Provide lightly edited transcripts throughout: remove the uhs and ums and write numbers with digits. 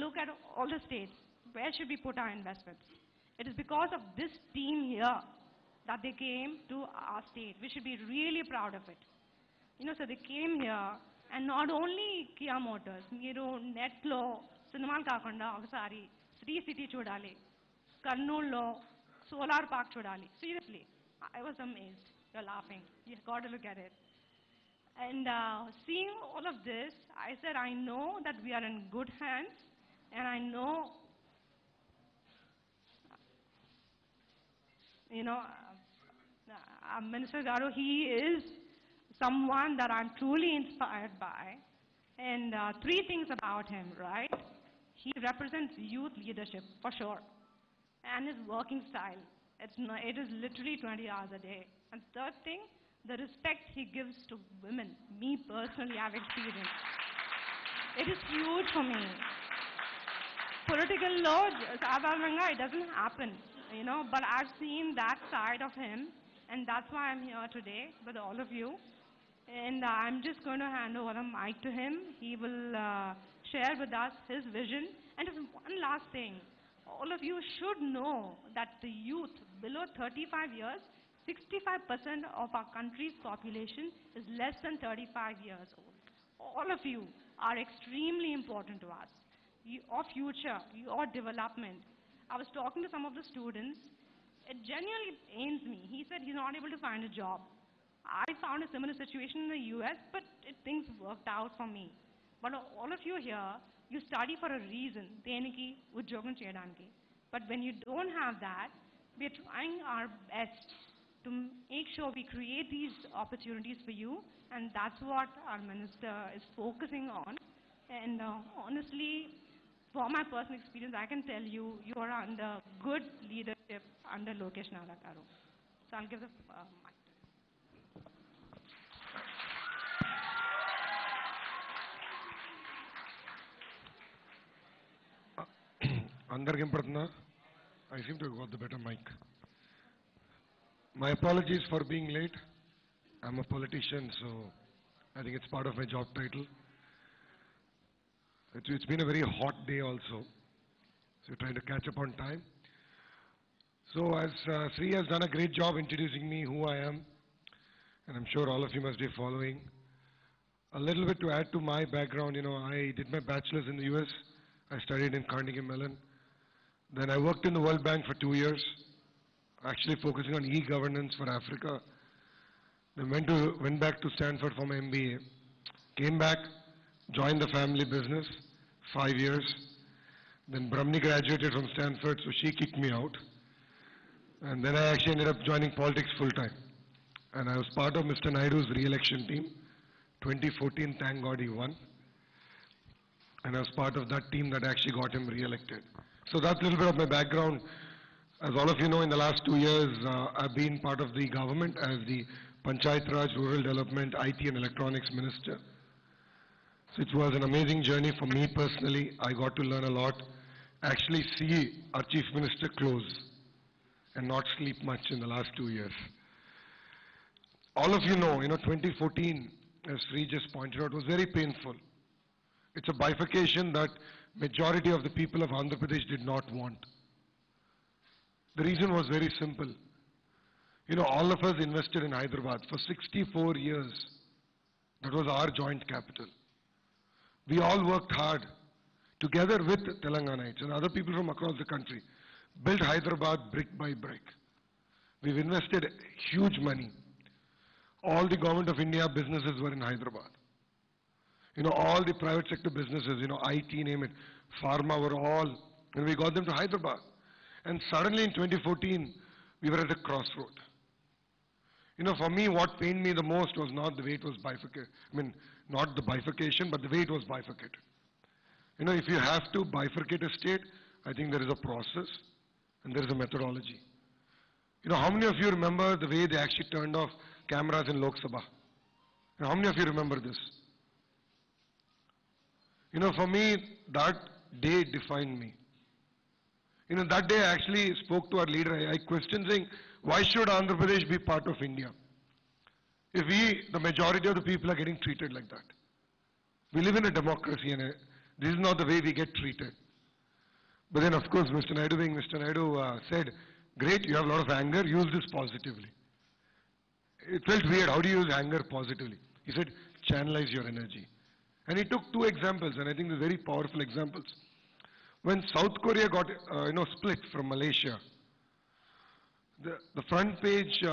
look at all the states, where should we put our investments? It is because of this team here that they came to our state. We should be really proud of it. So they came here, and not only Kia Motors, Miro, Netlo, Cinemal Kakanda, Agasari, Sri City Chodali, Karnool, Solar Park Chodali. Seriously, I was amazed. You're laughing. You've got to look at it. And seeing all of this, I said, I know that we are in good hands, and I know, Minister Garu, he is someone that I'm truly inspired by. And three things about him, right? He represents youth leadership, for sure. And his working style. It is literally 20 hours a day. And third thing, the respect he gives to women. Me personally, I've experienced. It is huge for me. Political law, it doesn't happen, but I've seen that side of him, and that's why I'm here today with all of you. And I'm just going to hand over the mic to him. He will share with us his vision. And just one last thing. All of you should know that the youth below 35 years, 65% of our country's population is less than 35 years old. All of you are extremely important to us. Your future, your development. I was talking to some of the students. It genuinely pains me. He said he's not able to find a job. I found a similar situation in the US, but things worked out for me. But all of you here, you study for a reason. But when you don't have that, we're trying our best to make sure we create these opportunities for you, and that's what our minister is focusing on. And honestly, for my personal experience, I can tell you, you are under good leadership under Lokesh Nalakaru. So I'll give the mic. I seem to have got the better mic. My apologies for being late. I'm a politician, so I think it's part of my job title. It's been a very hot day also, so trying to catch up on time. So as Sri has done a great job introducing me, who I am, and I'm sure all of you must be following. A little bit to add to my background, I did my bachelor's in the US. I studied in Carnegie Mellon. Then I worked in the World Bank for 2 years, actually focusing on e-governance for Africa. Then went back to Stanford for my MBA. Came back, joined the family business, 5 years. Then Brahmani graduated from Stanford, so she kicked me out. And then I actually ended up joining politics full time. And I was part of Mr. Naidu's re-election team. 2014, thank God he won. And I was part of that team that actually got him re-elected. So that's a little bit of my background. As all of you know, in the last 2 years, I've been part of the government as the Panchayat Raj, Rural Development, IT and Electronics Minister. So it was an amazing journey for me personally. I got to learn a lot, actually see our Chief Minister close and not sleep much in the last 2 years. All of you know, 2014, as Sri just pointed out, was very painful. It's a bifurcation that majority of the people of Andhra Pradesh did not want. The reason was very simple. All of us invested in Hyderabad for 64 years. That was our joint capital. We all worked hard together with Telanganites and other people from across the country, built Hyderabad brick by brick. We've invested huge money. All the government of India businesses were in Hyderabad. All the private sector businesses, IT, name it, pharma were all, and we got them to Hyderabad. And suddenly in 2014, we were at a crossroad. For me, what pained me the most was not the way it was bifurcated. Not the bifurcation, but the way it was bifurcated. If you have to bifurcate a state, I think there is a process and there is a methodology. How many of you remember the way they actually turned off cameras in Lok Sabha? How many of you remember this? For me, that day defined me. That day I actually spoke to our leader. I questioned saying, why should Andhra Pradesh be part of India? If we, the majority of the people, are getting treated like that. We live in a democracy and this is not the way we get treated. But then, of course, Mr. Naidu being Mr. Naidu said, great, you have a lot of anger, use this positively. It felt weird. How do you use anger positively? He said, channelize your energy. And he took two examples, and I think they're very powerful examples. When South Korea got, split from Malaysia, the front page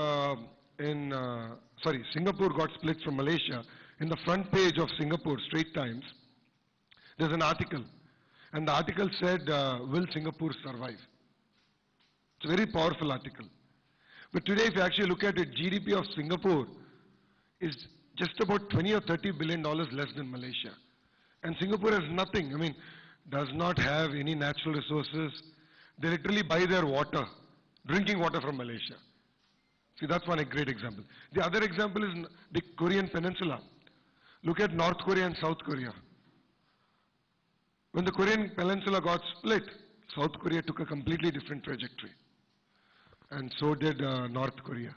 Singapore got split from Malaysia. In the front page of Singapore Straits Times, there's an article, and the article said, "Will Singapore survive?" It's a very powerful article. But today, if you actually look at it, GDP of Singapore is just about 20 or 30 billion dollars less than Malaysia. And Singapore has nothing. I mean, does not have any natural resources. They literally buy their water, drinking water from Malaysia. See, that's one great example. The other example is the Korean Peninsula. Look at North Korea and South Korea. When the Korean Peninsula got split, South Korea took a completely different trajectory. And so did North Korea.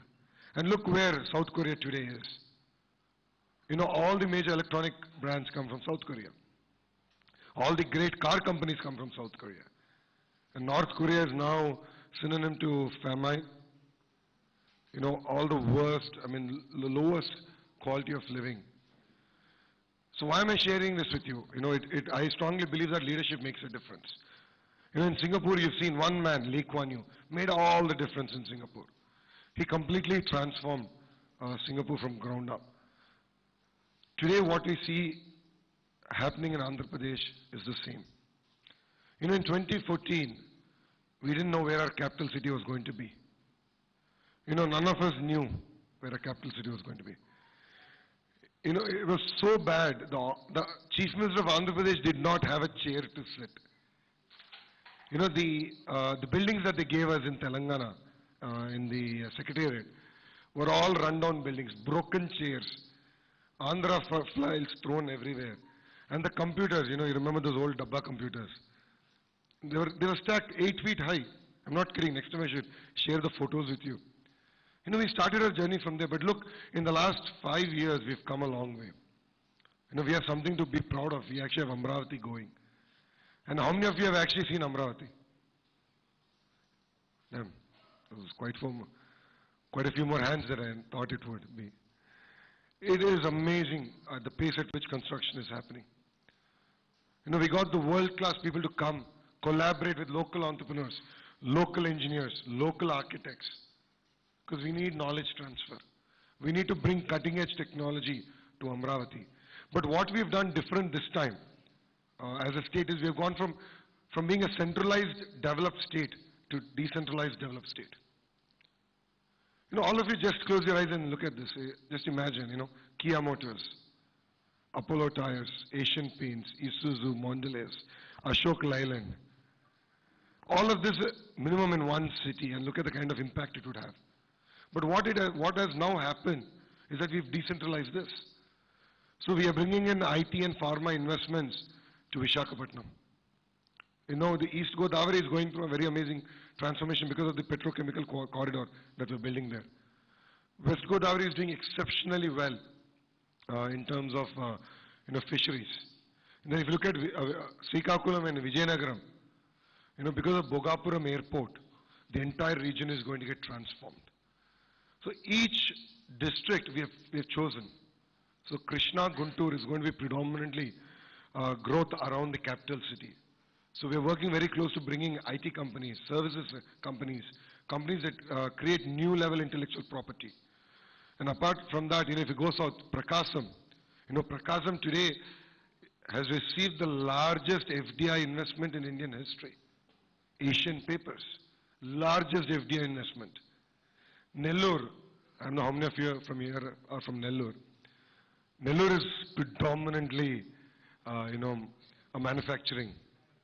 And look where South Korea today is. You know, all the major electronic brands come from South Korea. All the great car companies come from South Korea. And North Korea is now synonym to famine. You know, all the worst, the lowest quality of living. So why am I sharing this with you? You know, I strongly believe that leadership makes a difference. You know, in Singapore, you've seen one man, Lee Kuan Yew, made all the difference in Singapore. He completely transformed Singapore from ground up. Today, what we see happening in Andhra Pradesh is the same. You know, in 2014, we didn't know where our capital city was going to be. You know, none of us knew where our capital city was going to be. You know, it was so bad. The Chief Minister of Andhra Pradesh did not have a chair to sit. You know, the buildings that they gave us in Telangana, in the secretariat, were all rundown buildings, broken chairs, Andhra files thrown everywhere. And the computers, you know, you remember those old Dabba computers? They were stacked 8 feet high. I'm not kidding. Next time I should share the photos with you. You know, we started our journey from there. But look, in the last 5 years, we've come a long way. You know, we have something to be proud of. We actually have Amravati going. And how many of you have actually seen Amravati? Yeah, it was quite a few more hands than I thought it would be. It is amazing the pace at which construction is happening. You know, we got the world-class people to come, collaborate with local entrepreneurs, local engineers, local architects, because we need knowledge transfer. We need to bring cutting-edge technology to Amravati. But what we've done different this time, as a state, is we've gone from being a centralized developed state to decentralized developed state. You know, all of you just close your eyes and look at this. Just imagine, you know, Kia Motors, Apollo Tires, Asian Paints, Isuzu, Mondelez, Ashok Leyland. All of this minimum in one city, and look at the kind of impact it would have. But what has now happened is that we've decentralized this. So we are bringing in IT and pharma investments to Visakhapatnam. You know, the East Godavari is going through a very amazing transformation because of the petrochemical corridor that we're building there. West Godavari is doing exceptionally well in terms of fisheries. And then if you look at Srikakulam and Vijayanagaram, you know, because of Bogapuram Airport, the entire region is going to get transformed. So each district we have chosen. So Krishna Guntur is going to be predominantly growth around the capital city. So we are working very close to bringing IT companies, services companies, companies that create new level intellectual property. And apart from that, you know, if you go south, Prakasam, you know, Prakasam today has received the largest FDI investment in Indian history. Asian Papers, largest FDI investment. Nellore, I don't know how many of you from here are from Nellore. Nellore is predominantly, a manufacturing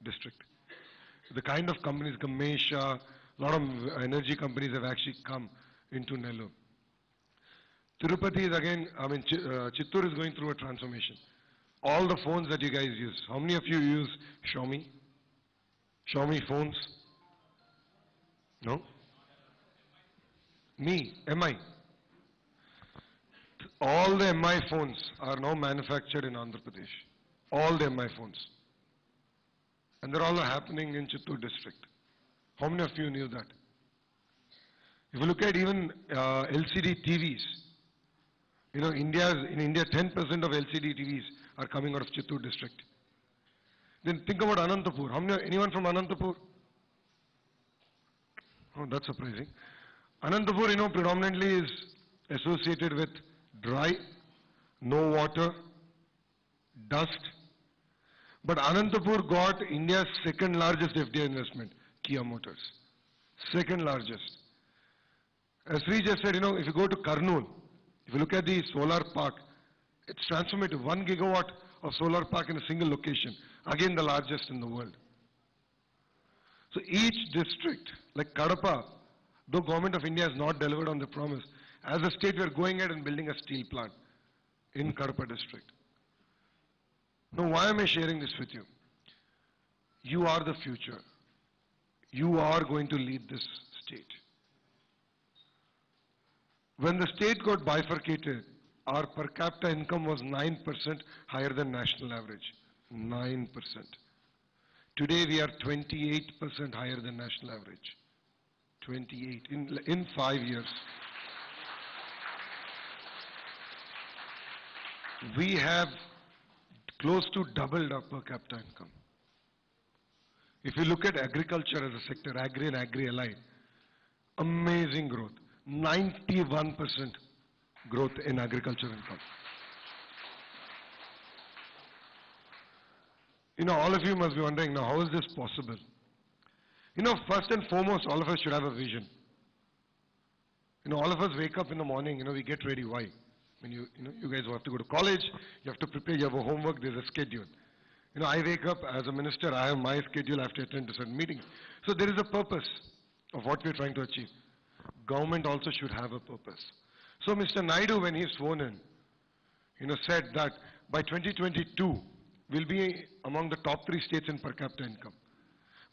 district. The kind of companies, Gamesha, a lot of energy companies have actually come into Nellore. Tirupati is again, Chittoor is going through a transformation. All the phones that you guys use, how many of you use Xiaomi? Xiaomi phones? No? Me, MI. All the MI phones are now manufactured in Andhra Pradesh. All the MI phones. And they're all happening in Chittoor district. How many of you knew that? If you look at even LCD TVs, in India, 10% of LCD TVs are coming out of Chittoor district. Then think about Anantapur. Anyone from Anantapur? Oh, that's surprising. Anantapur, predominantly is associated with dry, no water, dust. But Anantapur got India's second largest FDI investment, Kia Motors. Second largest. As Sri just said, if you go to Kurnool, if you look at the solar park, it's transformative. 1 gigawatt of solar park in a single location. Again, the largest in the world. So each district, like Kadapa, though Government of India has not delivered on the promise, as a state we are going ahead and building a steel plant in Kadapa district. Now why am I sharing this with you? You are the future. You are going to lead this state. When the state got bifurcated, our per capita income was 9% higher than national average. 9%. Today we are 28% higher than national average. 28 in 5 years. We have close to doubled our per capita income. If you look at agriculture as a sector, agri and agri-allied, amazing growth. 91% growth in agriculture income. All of you must be wondering, now how is this possible? First and foremost, all of us should have a vision. All of us wake up in the morning, we get ready. Why? When you guys have to go to college, you have to prepare, you have a homework, there's a schedule. I wake up as a minister, I have my schedule, I have to attend to certain meetings. So there is a purpose of what we're trying to achieve. Government also should have a purpose. So Mr. Naidu, when he's sworn in, said that by 2022, we'll be among the top 3 states in per capita income.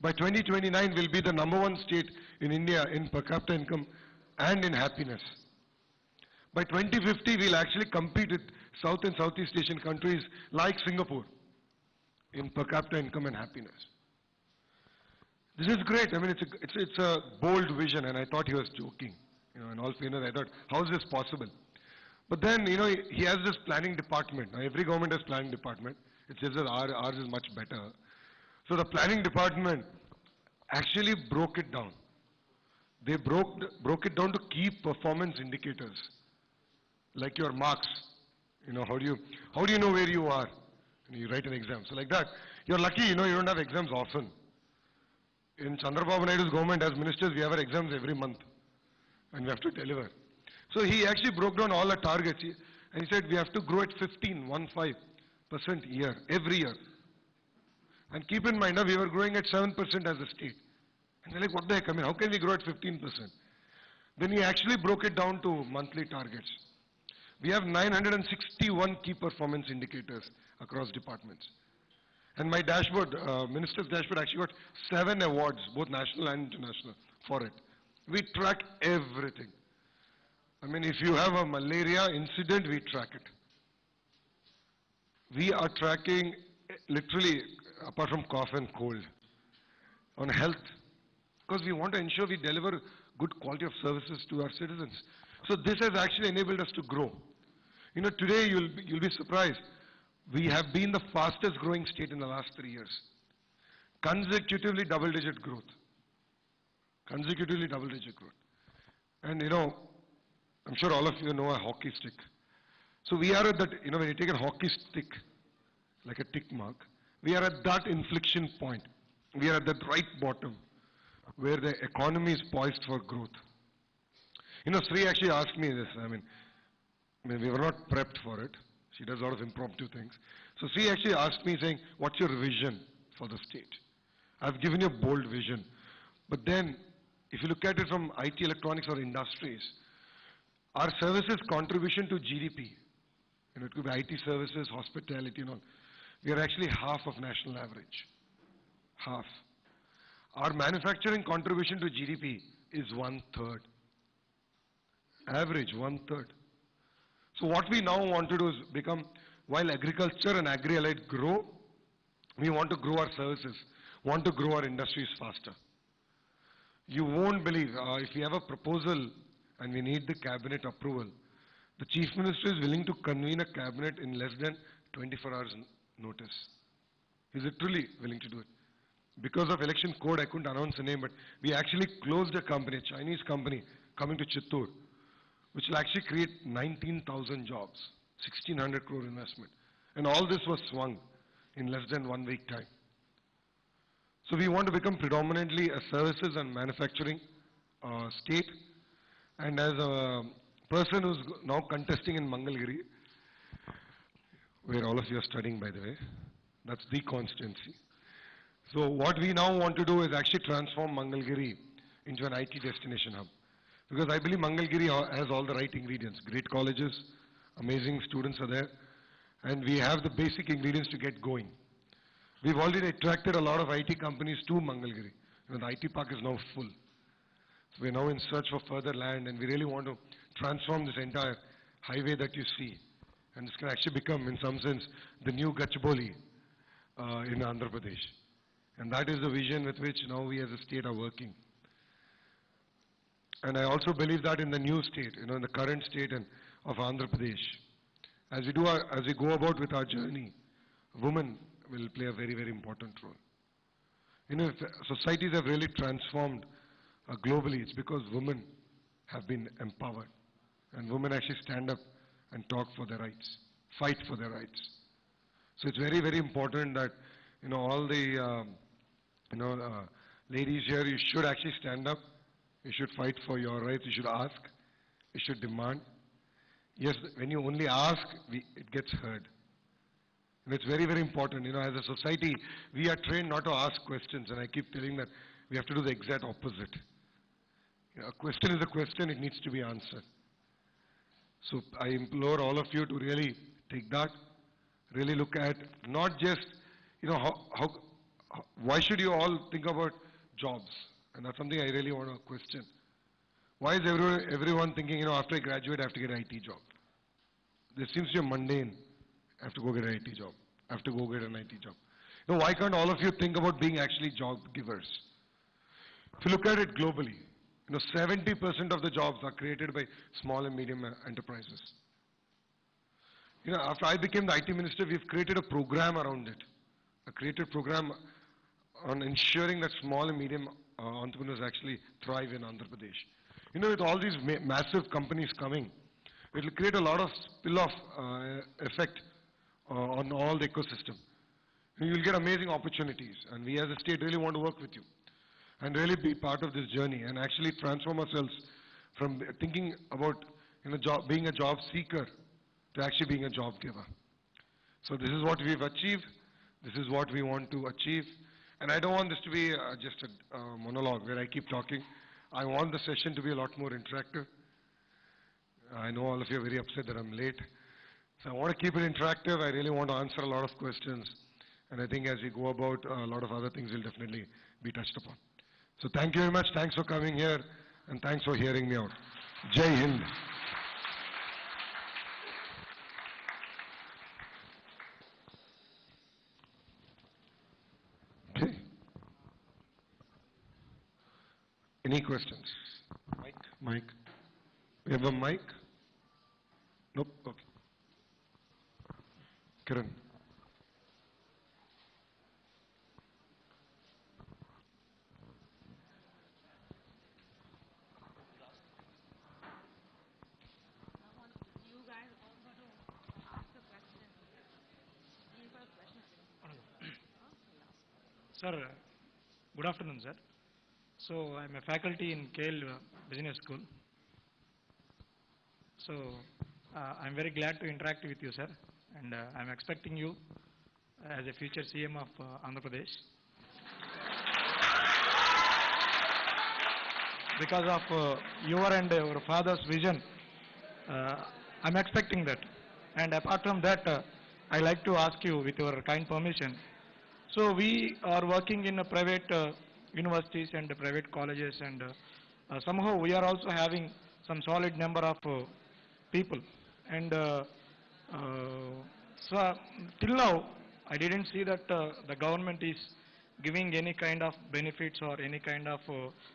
By 2029, we'll be the #1 state in India in per capita income and in happiness. By 2050, we'll actually compete with South and Southeast Asian countries like Singapore in per capita income and happiness. This is great. I mean, it's a bold vision, and I thought he was joking. In all fairness, I thought, how is this possible? But then, he has this planning department. Now, every government has planning department. It's just that ours is much better. So the planning department actually broke it down. They broke it down to key performance indicators, like your marks. How do you know where you are? You write an exam. So like that, you're lucky. You don't have exams often. In Chandrababu Naidu's government, as ministers, we have our exams every month, and we have to deliver. So he actually broke down all the targets, and he said we have to grow at 15% every year. And keep in mind, we were growing at 7% as a state. And they're like, what the heck? I mean, how can we grow at 15%? Then he actually broke it down to monthly targets. We have 961 key performance indicators across departments. And my dashboard, minister's dashboard, actually got 7 awards, both national and international, for it. We track everything. I mean, if you have a malaria incident, we track it. We are tracking, literally, apart from cough and cold, on health, because we want to ensure we deliver good quality of services to our citizens. So this has actually enabled us to grow. Today you'll be surprised. We have been the fastest growing state in the last 3 years. Consecutively double-digit growth. Consecutively double-digit growth. And I'm sure all of you know a hockey stick. So we are at that, when you take a hockey stick, like a tick mark, we are at that inflection point. We are at the right bottom, where the economy is poised for growth. Sri actually asked me this. I mean, we were not prepped for it. She does a lot of impromptu things. So Sri actually asked me, saying, what's your vision for the state? I've given you a bold vision. But then, if you look at it from IT, electronics, or industries, our services contribution to GDP, it could be IT services, hospitality, and all, we are actually half of national average. Half. Our manufacturing contribution to GDP is 1/3. Average, 1/3. So what we now want to do is become, while agriculture and agri-allied grow, we want to grow our services. want to grow our industries faster. You won't believe, if we have a proposal and we need the cabinet approval, the chief minister is willing to convene a cabinet in less than 24 hours notice. He's literally willing to do it. Because of election code, I couldn't announce the name, but we actually closed a company, a Chinese company, coming to Chittoor, which will actually create 19,000 jobs, 1,600 crore investment. And all this was swung in less than 1 week time. So we want to become predominantly a services and manufacturing state. And as a person who's now contesting in Mangalagiri, where all of you are studying, by the way, that's the constituency. So what we now want to do is actually transform Mangalagiri into an IT destination hub. Because I believe Mangalagiri has all the right ingredients. Great colleges, amazing students are there, and we have the basic ingredients to get going. We've already attracted a lot of IT companies to Mangalagiri. The IT park is now full. So we're now in search for further land, and we really want to transform this entire highway that you see. And this can actually become, in some sense, the new Gachibowli in Andhra Pradesh. And that is the vision with which now we as a state are working. And I also believe that in the new state, in the current state of Andhra Pradesh, as we go about with our journey, women will play a very, very important role. If societies have really transformed globally, it's because women have been empowered. And women actually stand up and talk for their rights, fight for their rights. So it's very, very important that, all the, ladies here, you should actually stand up. You should fight for your rights. You should ask. You should demand. Yes, when you only ask, it gets heard. And it's very, very important. As a society, we are trained not to ask questions. And I keep telling that we have to do the exact opposite. A question is a question. It needs to be answered. So I implore all of you to really take that, really look at not just, why should you all think about jobs? And that's something I really want to question. Why is everyone thinking, after I graduate, I have to get an IT job? This seems to be mundane. I have to go get an IT job. I have to go get an IT job. Why can't all of you think about being actually job givers? If you look at it globally, 70% of the jobs are created by small and medium enterprises. After I became the IT minister, we've created a program around it. A created program on ensuring that small and medium entrepreneurs actually thrive in Andhra Pradesh. With all these massive companies coming, it will create a lot of spill-off effect on all the ecosystem. You'll get amazing opportunities, and we as a state really want to work with you and really be part of this journey and actually transform ourselves from thinking about being a job seeker to actually being a job giver. So this is what we've achieved. This is what we want to achieve. And I don't want this to be just a monologue where I keep talking. I want the session to be a lot more interactive. I know all of you are very upset that I'm late. So I want to keep it interactive. I really want to answer a lot of questions. And I think as we go about, a lot of other things will definitely be touched upon. So thank you very much. Thanks for coming here. And thanks for hearing me out. Jai Hind. Okay. Any questions? Mic. We have a mic? Nope. Okay. Kiran. You guys all got to ask a question. You got a question. Sir, good afternoon, sir. So I'm a faculty in KL Business School. So I'm very glad to interact with you, sir, and I'm expecting you as a future CM of Andhra Pradesh. Because of your and your father's vision, I'm expecting that. And apart from that, I like to ask you, with your kind permission, so we are working in private universities and private colleges, and somehow we are also having some solid number of people. And so till now, I didn't see that the government is giving any kind of benefits or any kind of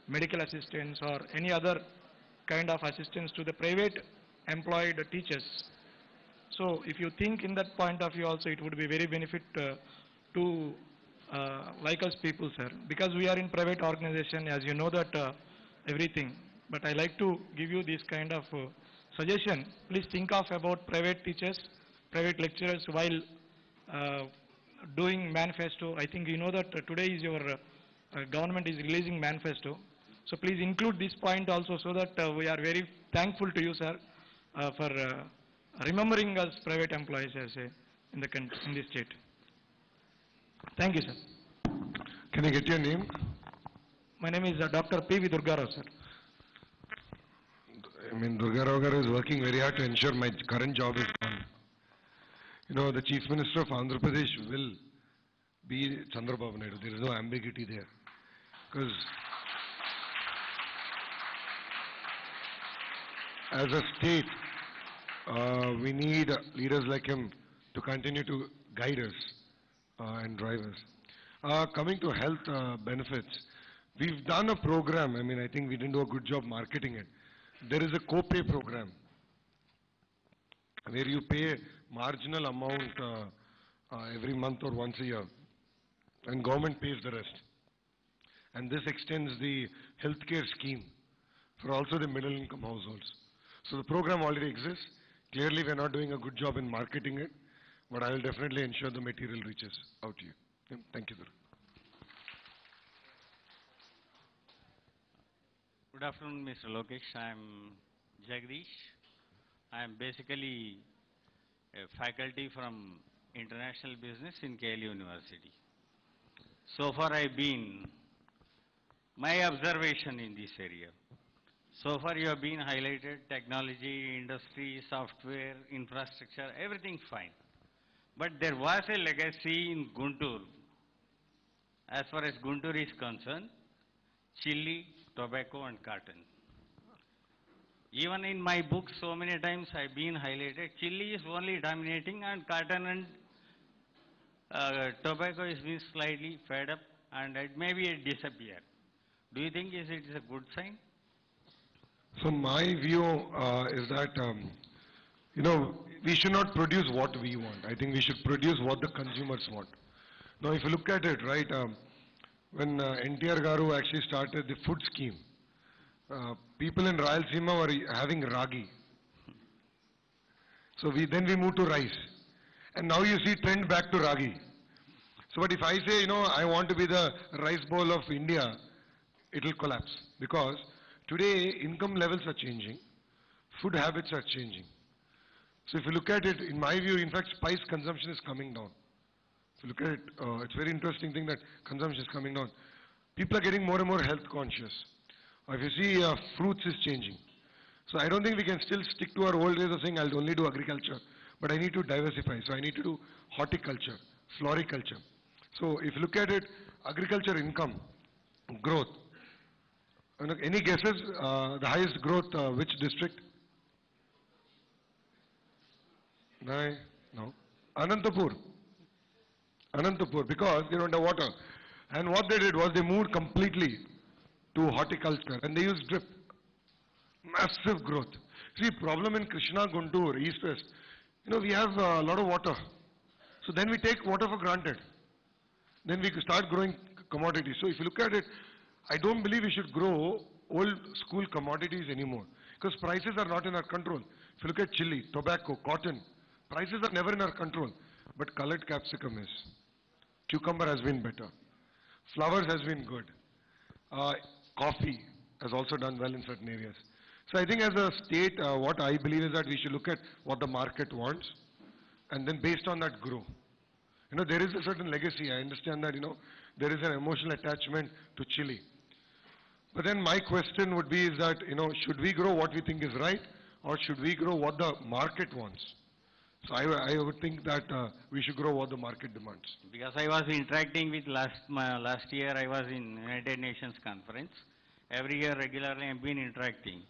medical assistance or any other kind of assistance to the private employed teachers. So if you think in that point of view also, it would be very benefit to like us people, sir, because we are in private organization, as you know that everything. But I like to give you this kind of suggestion. Please think of about private teachers, private lecturers while uh, doing manifesto. I think you know that today is your government is releasing manifesto. So please include this point also so that we are very thankful to you, sir, for remembering us private employees as a, in the country, in the state. Thank you, sir. Can I get your name? My name is Dr. P. V. Durgarao, sir. I mean, Durga Rao garu is working very hard to ensure my current job is done. You know, the Chief Minister of Andhra Pradesh will be Chandrababu Naidu. There is no ambiguity there. Because as a state, we need leaders like him to continue to guide us and drive us. Coming to health benefits, we've done a program. I mean, I think we didn't do a good job marketing it. There is a co-pay program where you pay marginal amount every month or once a year, and government pays the rest. And this extends the healthcare scheme for also the middle income households. So the program already exists. Clearly we are not doing a good job in marketing it, but I will definitely ensure the material reaches out to you. Yeah, thank you, sir. Good afternoon, Mr. Lokesh. I am Jagdish. I am basically a faculty from international business in KL University. So far I have been, my observation in this area. So far you have been highlighted technology, industry, software, infrastructure, everything fine. But there was a legacy in Guntur. As far as Guntur is concerned, chili, tobacco and cotton. Even in my book so many times I've been highlighted, chili is only dominating and cotton and tobacco is being slightly fed up and it may be disappear. Do you think it is a good sign? So my view is that, you know, we should not produce what we want. I think we should produce what the consumers want. Now if you look at it, right, when NTR Garu actually started the food scheme, people in Rayalaseema were having ragi. So then we moved to rice. And now you see trend back to ragi. So but if I say, you know, I want to be the rice bowl of India, it will collapse. Because today income levels are changing, food habits are changing. So if you look at it, in my view, in fact, spice consumption is coming down. If you look at it, it's a very interesting thing that consumption is coming down. People are getting more and more health conscious. If you see, fruits is changing. So I don't think we can still stick to our old ways of saying I'll only do agriculture, but I need to diversify. So I need to do horticulture, floriculture. So if you look at it, agriculture income, growth. Any guesses? The highest growth, which district? No. Anantapur. Anantapur, because they're underwater. And what they did was they moved completely to horticulture and they used drip. Massive growth. See, problem in Krishna, Guntur, East West, you know, we have a lot of water. So then we take water for granted. Then we start growing commodities. So if you look at it, I don't believe we should grow old school commodities anymore because prices are not in our control. If you look at chili, tobacco, cotton, prices are never in our control. But colored capsicum is. Cucumber has been better. Flowers has been good. Coffee has also done well in certain areas. So I think as a state, what I believe is that we should look at what the market wants and then based on that grow. You know, there is a certain legacy. I understand that, you know, there is an emotional attachment to chili. But then my question would be is that, you know, should we grow what we think is right or should we grow what the market wants? So I would think that we should grow what the market demands. Because I was interacting with last year I was in United Nations conference. Every year regularly I have been interacting.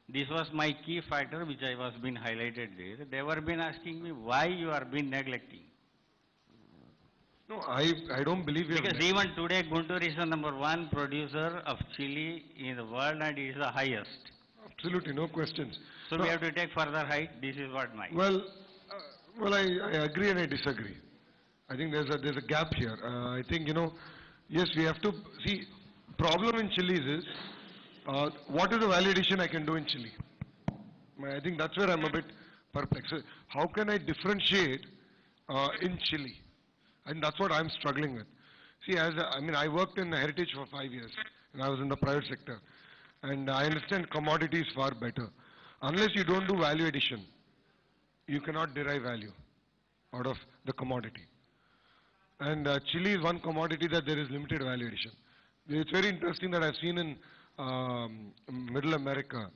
This was my key factor which I was being highlighted there. They were been asking me why you are been neglecting. No, I don't believe we have. Because even today, Guntur is the number one producer of chili in the world and is the highest. Absolutely, no questions. So No, we have to take further height. This is what my. well, I agree and I disagree. I think there's a gap here. I think yes, we have to see. Problem in chilies is what is the value addition I can do in chili? I think that's where I'm a bit perplexed. So how can I differentiate in chili? And that's what I'm struggling with. See, I mean, I worked in heritage for 5 years, and I was in the private sector, and I understand commodity is far better. Unless you don't do value addition, you cannot derive value out of the commodity. And chili is one commodity that there is limited value addition. It's very interesting that I've seen in Middle America,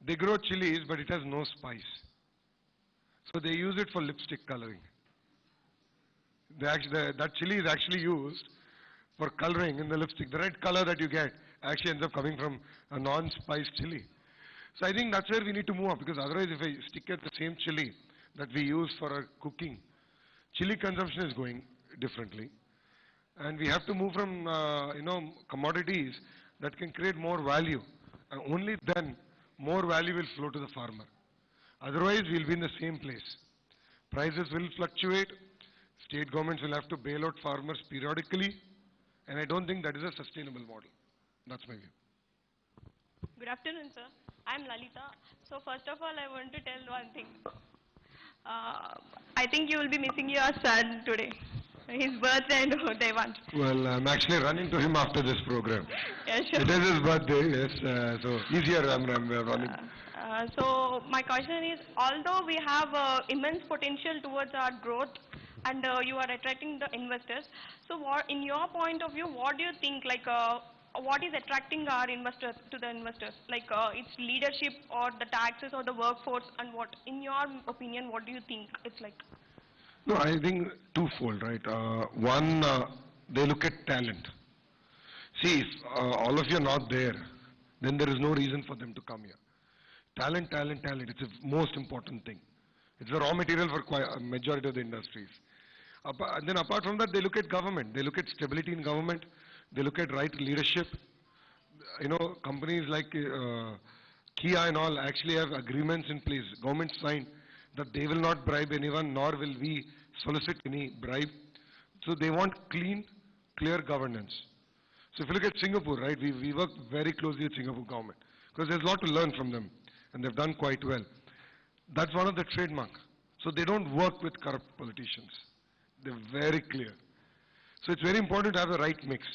they grow chilies, but it has no spice. So they use it for lipstick coloring. That chili is actually used for coloring in the lipstick. The red color that you get actually ends up coming from a non-spiced chili. So I think that's where we need to move up, because otherwise if I stick at the same chili that we use for our cooking, chili consumption is going differently. And we have to move from commodities that can create more value. And only then more value will flow to the farmer. Otherwise we'll be in the same place. Prices will fluctuate. State governments will have to bail out farmers periodically. And I don't think that is a sustainable model. That's my view. Good afternoon, sir. I'm Lalita. So first of all, I want to tell one thing. I think you will be missing your son today. His birthday and they want. Well, I'm actually running to him after this program. Yeah, sure. It is his birthday, yes. So he's here, I'm running. So my question is, although we have immense potential towards our growth and you are attracting the investors, so what, in your point of view, what do you think, like what is attracting our investors to the investors? Like its leadership or the taxes or the workforce, and what, in your opinion, what do you think it's like? No, I think twofold, right? One, they look at talent. See, if all of you are not there, then there is no reason for them to come here. Talent, talent, talent. It's the most important thing. It's the raw material for a majority of the industries. And then apart from that, they look at government. They look at stability in government. They look at right leadership. Companies like Kia and all actually have agreements in place. Government signed that they will not bribe anyone, nor will we solicit any bribe. So they want clean, clear governance. So if you look at Singapore, right, we work very closely with Singapore government, because there's a lot to learn from them, and they've done quite well. That's one of the trademark. So they don't work with corrupt politicians. They're very clear. So it's very important to have the right mix.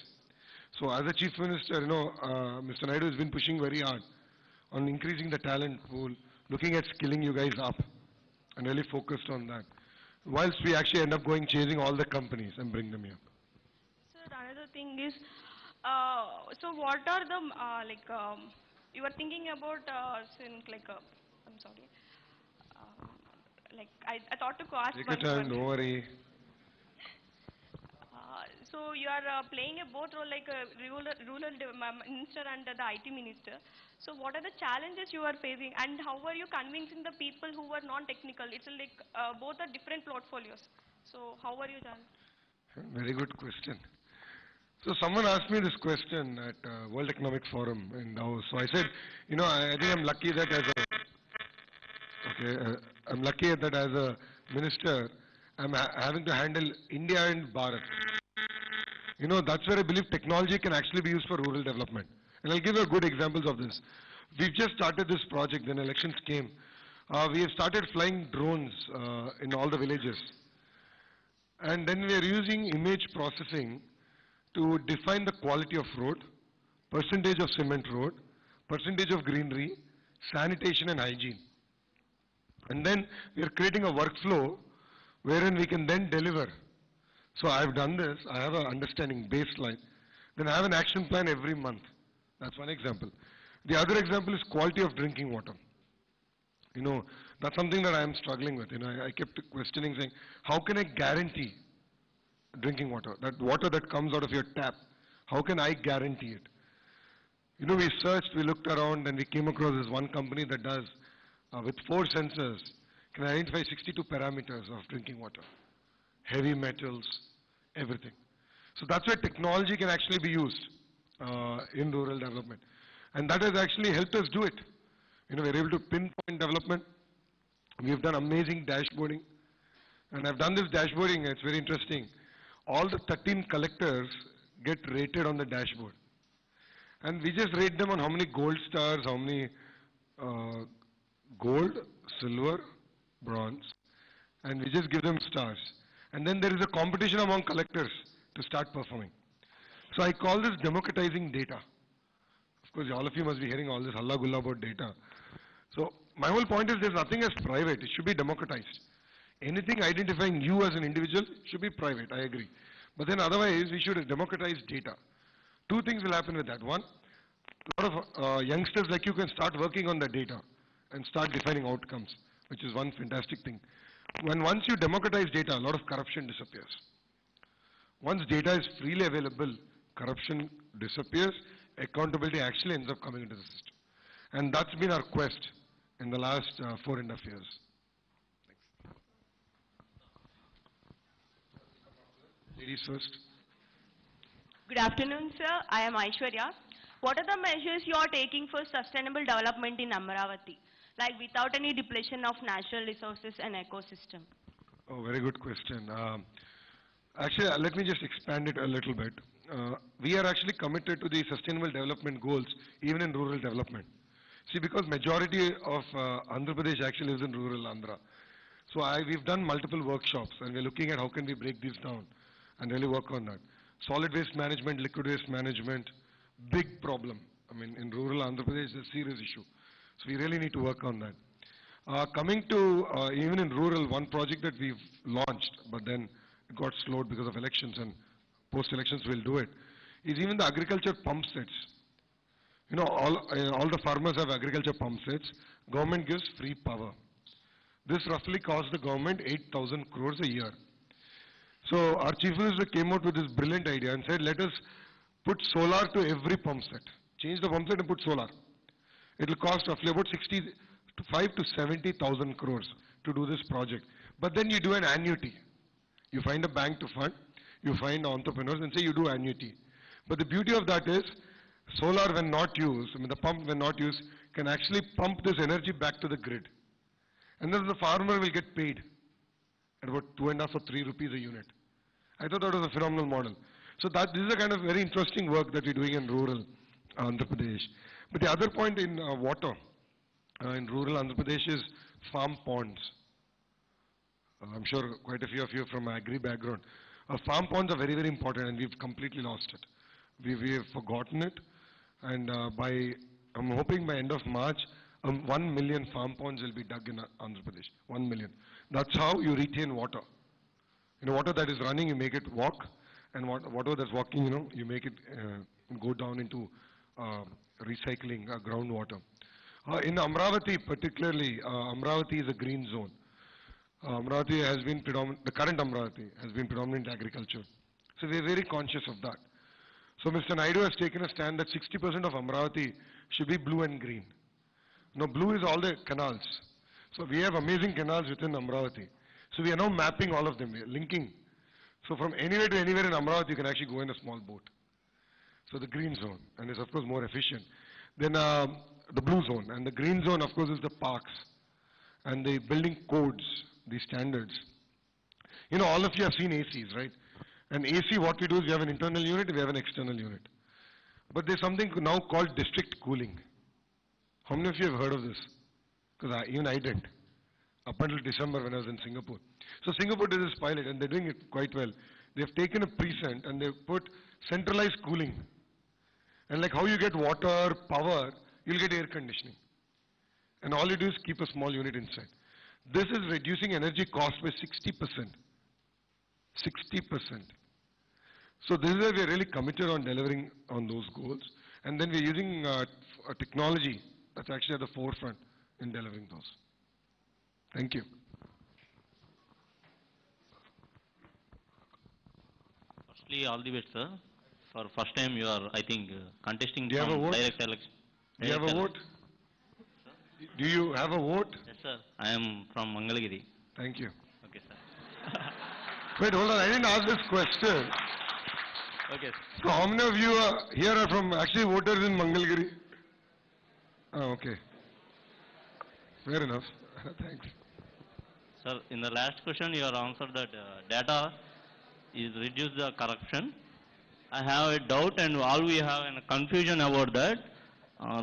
So as a chief minister, Mr. Naidu has been pushing very hard on increasing the talent pool, looking at skilling you guys up, and really focused on that. Whilst we actually end up going chasing all the companies and bring them here. Sir, another thing is, so what are the, you are thinking about, since I'm sorry, I thought to ask Take one your time, question. don't worry. So you are playing a both role like a minister and the IT minister. So what are the challenges you are facing, and how are you convincing the people who are non-technical? It's like both are different portfolios. So how are you done? Very good question. So someone asked me this question at World Economic Forum in Davos. So I said, I think I'm lucky that I'm lucky that as a minister, I'm having to handle India and Bharat. That's where I believe technology can actually be used for rural development. And I'll give you good examples of this. We've just started this project, then elections came. We have started flying drones in all the villages. And then we are using image processing to define the quality of road, percentage of cement road, percentage of greenery, sanitation and hygiene. And then we are creating a workflow wherein we can then deliver. So I've done this, I have an understanding baseline. Then I have an action plan every month. That's one example. The other example is quality of drinking water. That's something that I am struggling with. I kept questioning, saying, how can I guarantee drinking water? That water that comes out of your tap, how can I guarantee it? We searched, we looked around, and we came across this one company that does, with 4 sensors, can identify 62 parameters of drinking water. Heavy metals, everything. So that's where technology can actually be used in rural development. And that has actually helped us do it. We're able to pinpoint development. We've done amazing dashboarding. And I've done this dashboarding, it's very interesting. All the 13 collectors get rated on the dashboard. And we just rate them on how many gold stars, how many uh, gold, silver, bronze, and we just give them stars. And then there is a competition among collectors to start performing. So I call this democratizing data. Of course, all of you must be hearing all this halla gulla about data. So my whole point is there's nothing as private. It should be democratized. Anything identifying you as an individual should be private, I agree. But then otherwise, we should democratize data. Two things will happen with that. One, a lot of youngsters like you can start working on the data and start defining outcomes, which is one fantastic thing. Once you democratize data, a lot of corruption disappears. Once data is freely available, corruption disappears, accountability actually ends up coming into the system. And that's been our quest in the last 4.5 years. Ladies first. Good afternoon, sir. I am Aishwarya. What are the measures you are taking for sustainable development in Amaravati, like without any depletion of natural resources and ecosystem? Oh, very good question. Actually, let me just expand it a little bit. We are actually committed to the sustainable development goals, even in rural development. See, because majority of Andhra Pradesh actually lives in rural Andhra. So we've done multiple workshops, and we're looking at how can we break these down and really work on that. Solid waste management, liquid waste management, big problem. I mean, in rural Andhra Pradesh, it's a serious issue. So we really need to work on that. Coming to even in rural, one project that we've launched, but then it got slowed because of elections, and post-elections we'll do it, is even the agriculture pump sets. All the farmers have agriculture pump sets. Government gives free power. This roughly costs the government 8,000 crores a year. So our chief minister came out with this brilliant idea and said, let us put solar to every pump set. Change the pump set and put solar. It will cost roughly about 65 to 70,000 crores to do this project. But then you do an annuity. You find a bank to fund, you find entrepreneurs and say you do annuity. But the beauty of that is, solar when not used, the pump when not used, can actually pump this energy back to the grid. And then the farmer will get paid at about 2.5 or 3 rupees a unit. I thought that was a phenomenal model. So this is a kind of very interesting work that we're doing in rural Andhra Pradesh. But the other point in water in rural Andhra Pradesh is farm ponds. I'm sure quite a few of you are from agri background. Farm ponds are very, very important, and we've completely lost it. We have forgotten it, and I'm hoping by end of March, 1 million farm ponds will be dug in Andhra Pradesh. 1 million. That's how you retain water. Water that is running, you make it walk, and water that's walking, you make it go down into recycling groundwater. In Amravati particularly, Amravati is a green zone. Amravati has been the current Amravati has been predominant agriculture. So we are very conscious of that. So Mr. Naidu has taken a stand that 60% of Amravati should be blue and green. Blue is all the canals. So we have amazing canals within Amravati. So we are now mapping all of them, we are linking. So from anywhere to anywhere in Amravati, you can actually go in a small boat. So the green zone, and it's of course more efficient. Then the blue zone, and the green zone of course is the parks, and the building codes, the standards. All of you have seen ACs, right? And AC, what we do is we have an internal unit, we have an external unit. But there's something now called district cooling. How many of you have heard of this? Because even I didn't, up until December when I was in Singapore. So Singapore did this pilot, and they're doing it quite well. They've taken a precinct and they've put centralized cooling. And like how you get water, power, you'll get air conditioning. And all you do is keep a small unit inside. This is reducing energy cost by 60%. 60%. So this is where we're really committed on delivering on those goals. And then we're using a technology that's actually at the forefront in delivering those. Thank you. Firstly, all the best, sir. For first time, you are, I think, contesting Do you have a from vote? direct election. Do you have a vote? Do you have a vote? Yes, sir. I am from Mangalagiri. Thank you. Okay, sir. Wait, hold on. I didn't ask this question. Okay. So how many of you here are from actually voters in Mangalagiri? Oh, okay. Fair enough. Thanks. Sir, in the last question, you have answered that data is reduce the corruption. I have a doubt and all we have a confusion about that.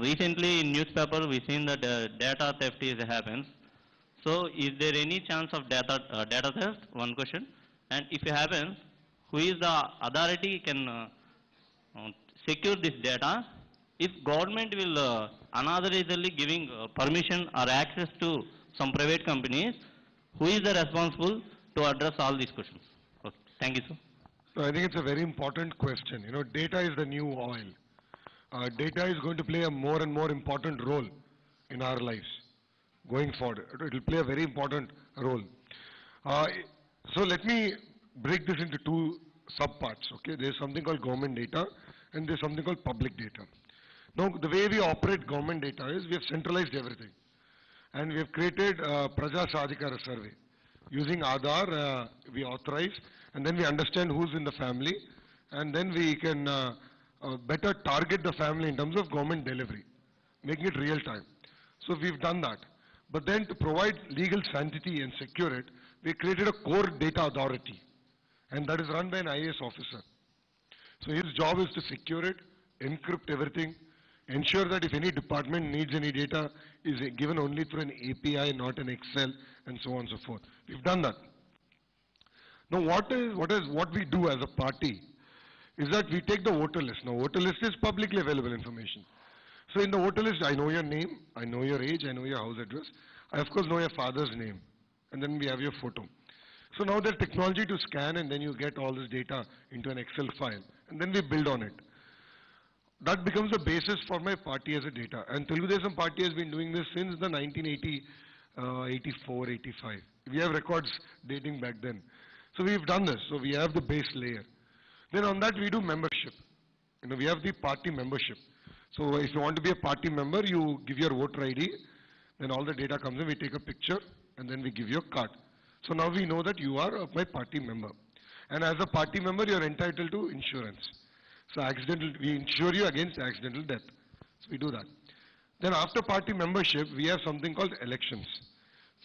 Recently in newspaper we seen that data theft is happens. So is there any chance of data theft? One question. And if it happens, who is the authority can uh, secure this data? If government will unauthorizedly giving permission or access to some private companies, who is the responsible to address all these questions? Okay. Thank you, sir. So I think it's a very important question. Data is the new oil. Data is going to play a more and more important role in our lives going forward. It will play a very important role. Uh, so let me break this into two subparts. Okay, there's something called government data, and there's something called public data. Now, the way we operate government data is we have centralized everything, and we have created Praja Sadhikara survey. Using Aadhaar, we authorize, and then we understand who's in the family, and then we can better target the family in terms of government delivery, making it real time. So we've done that. But then to provide legal sanctity and secure it, we created a core data authority, and that is run by an IAS officer. So his job is to secure it, encrypt everything, ensure that if any department needs any data, is given only through an API, not an Excel, and so on and so forth. We've done that. Now what we do as a party is that we take the voter list. Now voter list is publicly available information. So in the voter list, I know your name, I know your age, I know your house address. I of course know your father's name. And then we have your photo. So now there's technology to scan and then you get all this data into an Excel file. And then we build on it. That becomes the basis for my party as a data. And Telugu Desam Party has been doing this since the 1980, 84, 85. We have records dating back then. So we've done this. So we have the base layer. Then on that we do membership. We have the party membership. So if you want to be a party member, you give your voter ID, then all the data comes in, we take a picture, and then we give you a card. So now we know that you are my party member. And as a party member, you are entitled to insurance. So we insure you against accidental death. So we do that. Then after party membership, we have something called elections.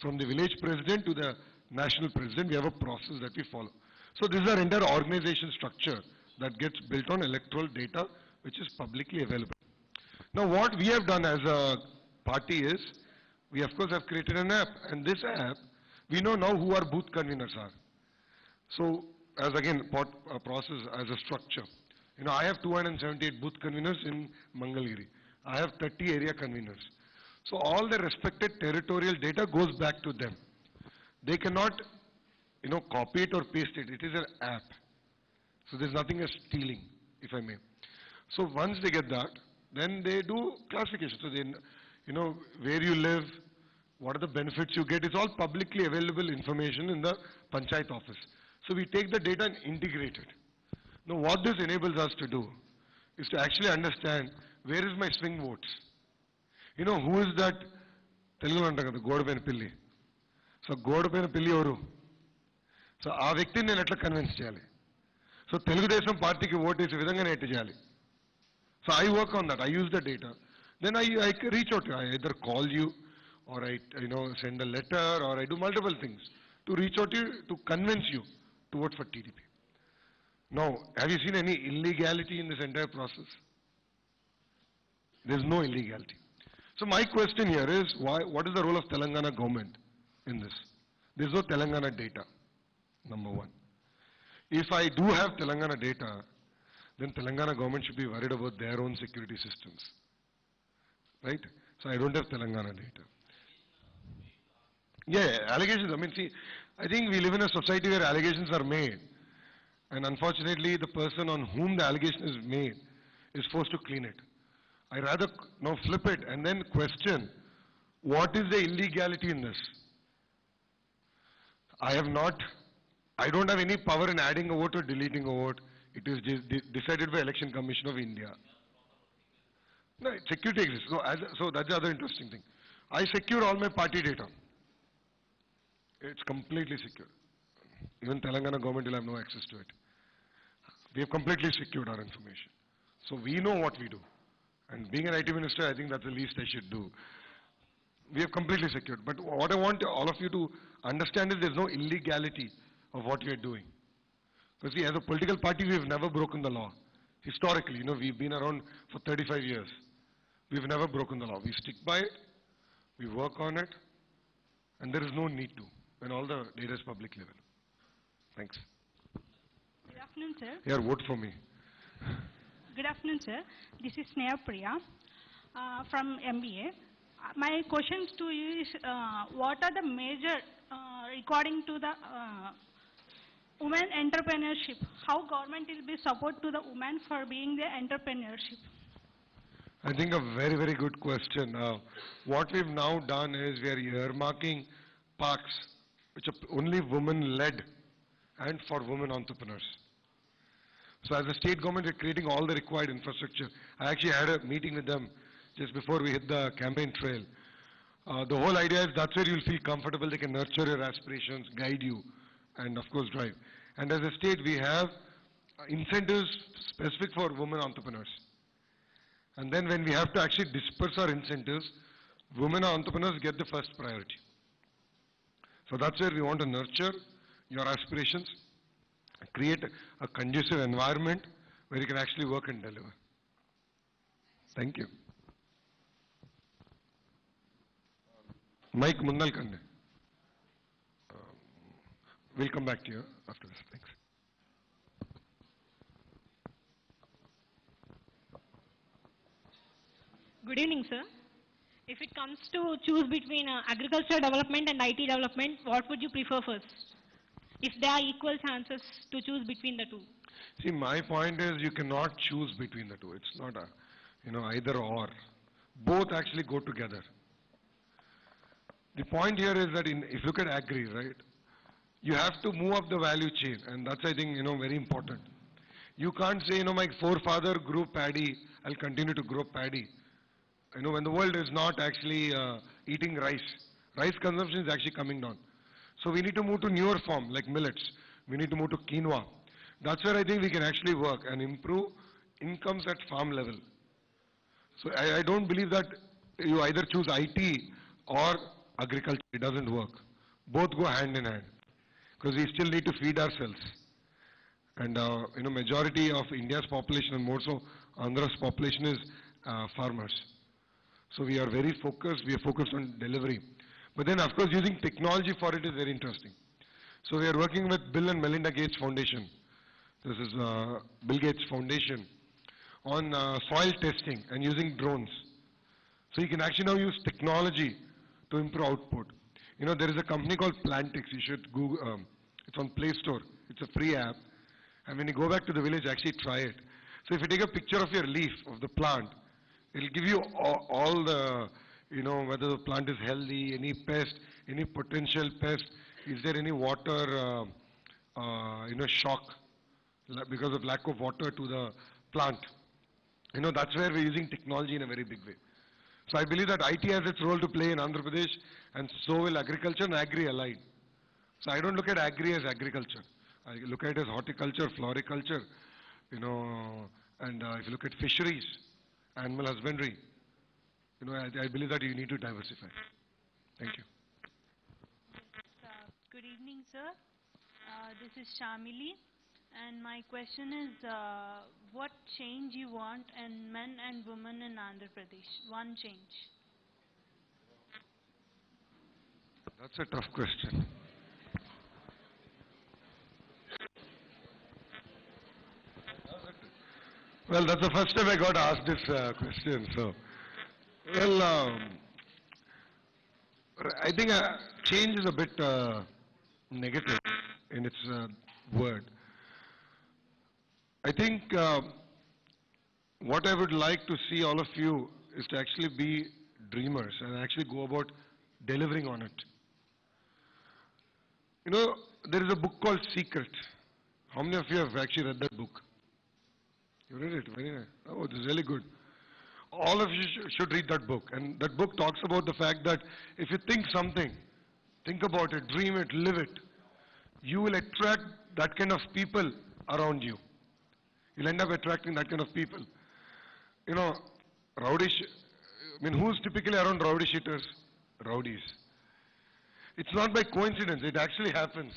From the village president to the national president, we have a process that we follow. So this is our entire organization structure that gets built on electoral data, which is publicly available. Now what we have done as a party is, we of course have created an app, and this app, we know now who our booth conveners are. So as again, process as a structure. I have 278 booth conveners in Mangalagiri. I have 30 area conveners. So all the respected territorial data goes back to them. They cannot, copy it or paste it. It is an app. So there's nothing as stealing, if I may. So once they get that, then they do classification. So they, where you live, what are the benefits you get. It's all publicly available information in the Panchayat office. So we take the data and integrate it. Now what this enables us to do is to actually understand where is my swing votes. Who is that Telugu anta kada Godapaina Pilli. So Godapaina Pilli evaru. So aa vyaktini nenu etla convince cheyali. So Telugu Desam party ki vote ese vidhanga nenu cheyali. So I work on that. I use the data. Then I reach out to you. I either call you or I send a letter or I do multiple things to reach out to you to convince you to vote for TDP. Now, have you seen any illegality in this entire process? There is no illegality. So my question here is, what is the role of Telangana government in this? There is no Telangana data, number one. If I do have Telangana data, then Telangana government should be worried about their own security systems. Right? So I don't have Telangana data. Yeah, allegations, I think we live in a society where allegations are made. And unfortunately, the person on whom the allegation is made is forced to clean it. I rather now flip it and then question, what is the illegality in this? I don't have any power in adding a vote or deleting a vote. It is decided by Election Commission of India. No, security exists. So that's the other interesting thing. I secure all my party data. It's completely secure. Even Telangana government will have no access to it. We have completely secured our information. So we know what we do. And being an IT minister, I think that's the least I should do. We have completely secured. But what I want all of you to understand is there's no illegality of what we are doing. Because see, as a political party, we have never broken the law. Historically, we've been around for 35 years. We've never broken the law. We stick by it, we work on it, and there is no need to when all the data is public level. Thanks. Good afternoon, sir. Here, vote for me. Good afternoon, sir. This is Sneha Priya from MBA. My questions to you is, what are the major regarding to the women entrepreneurship? How government will be support to the women for being the entrepreneurship? I think a very, very good question. What we've now done is we are earmarking parks which are only women-led and for women entrepreneurs. So as a state government, we're creating all the required infrastructure. I actually had a meeting with them just before we hit the campaign trail. The whole idea is that's where you'll feel comfortable. They can nurture your aspirations, guide you, and of course drive. And as a state, we have incentives specific for women entrepreneurs. And then when we have to actually disperse our incentives, women entrepreneurs get the first priority. So that's where we want to nurture your aspirations, create a conducive environment where you can actually work and deliver. Thank you. Mike Mundal Kande. We'll come back to you after this. Thanks. Good evening, sir. If it comes to choose between agriculture development and IT development, what would you prefer first? If there are equal chances to choose between the two. See, my point is you cannot choose between the two. It's not a, either or. Both actually go together. The point here is that if you look at agri, right, you have to move up the value chain, and that's, I think, very important. You can't say, my forefather grew paddy, I'll continue to grow paddy. When the world is not actually eating rice, rice consumption is actually coming down. So we need to move to newer form like millets. We need to move to quinoa. That's where I think we can actually work and improve incomes at farm level. So I don't believe that you either choose IT or agriculture. It doesn't work. Both go hand in hand because we still need to feed ourselves. And majority of India's population and more so Andhra's population is farmers. So we are very focused. We are focused on delivery. But then, of course, using technology for it is very interesting. So we are working with Bill and Melinda Gates Foundation. This is Bill Gates Foundation on soil testing and using drones. So you can actually now use technology to improve output. There is a company called Plantix. You should Google. It's on Play Store. It's a free app. And when you go back to the village, actually try it. So if you take a picture of your leaf of the plant, it'll give you all the, whether the plant is healthy, any pest, any potential pest, is there any water, shock because of lack of water to the plant. That's where we're using technology in a very big way. So I believe that IT has its role to play in Andhra Pradesh, and so will agriculture and agri allied. So I don't look at agri as agriculture. I look at it as horticulture, floriculture, and if you look at fisheries, animal husbandry, I believe that you need to diversify. Thank you. Good evening, sir. This is Shamili, and my question is, what change you want in men and women in Andhra Pradesh? One change. That's a tough question. Well, that's the first time I got asked this question. So, well, I think change is a bit negative in its word. I think what I would like to see all of you is to actually be dreamers and actually go about delivering on it. There is a book called Secret. How many of you have actually read that book? You read it? Very nice. Oh, this is really good. All of you should read that book. And that book talks about the fact that if you think something, think about it, dream it, live it, you will attract that kind of people around you. You'll end up attracting that kind of people. You know, I mean, who's typically around rowdy shitters? Rowdies. It's not by coincidence, it actually happens.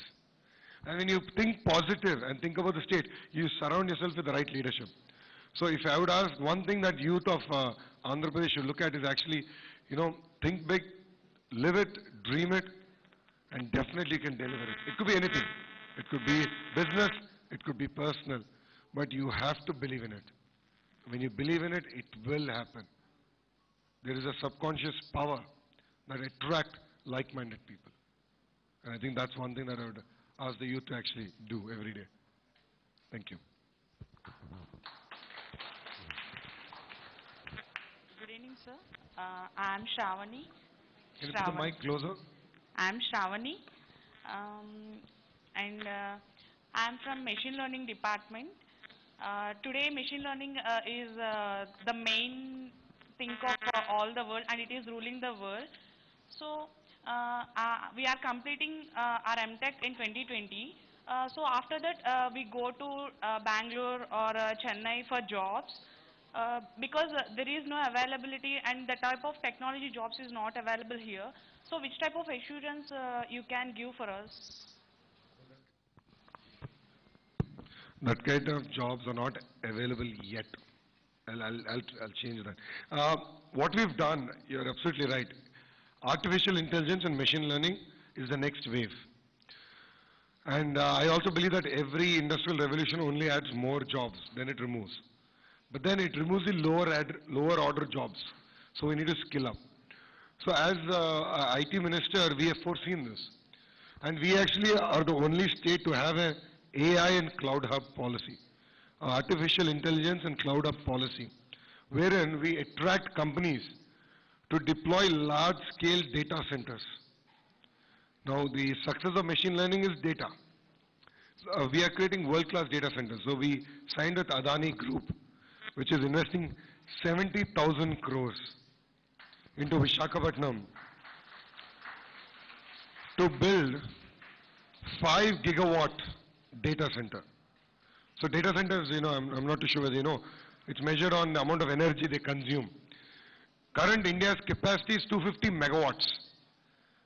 And when you think positive and think about the state, you surround yourself with the right leadership. So if I would ask one thing that youth of Andhra Pradesh should look at is actually, think big, live it, dream it, and definitely can deliver it. It could be anything. It could be business, it could be personal, but you have to believe in it. When you believe in it, it will happen. There is a subconscious power that attract like-minded people. And I think that's one thing that I would ask the youth to actually do every day. Thank you. Good evening, sir. I am Shravani. Can you put the mic closer? I am Shravani, and I am from machine learning department. Today, machine learning is the main thing of all the world, and it is ruling the world. So, we are completing our MTech in 2020. So after that, we go to Bangalore or Chennai for jobs. Because there is no availability and the type of technology jobs is not available here. So which type of assurance you can give for us? That kind of jobs are not available yet. I'll change that. What we've done, you're absolutely right. Artificial intelligence and machine learning is the next wave. And I also believe that every industrial revolution only adds more jobs than it removes. But then it removes the lower order jobs. So we need to skill up. So as IT minister, we have foreseen this. And we actually are the only state to have an AI and cloud hub policy, artificial intelligence and cloud hub policy, wherein we attract companies to deploy large-scale data centers. Now the success of machine learning is data. We are creating world-class data centers. So we signed with Adani Group, which is investing 70,000 crores into Visakhapatnam to build 5 gigawatt data center. So data centers, I'm not too sure whether you know, it's measured on the amount of energy they consume. Current India's capacity is 250 megawatts.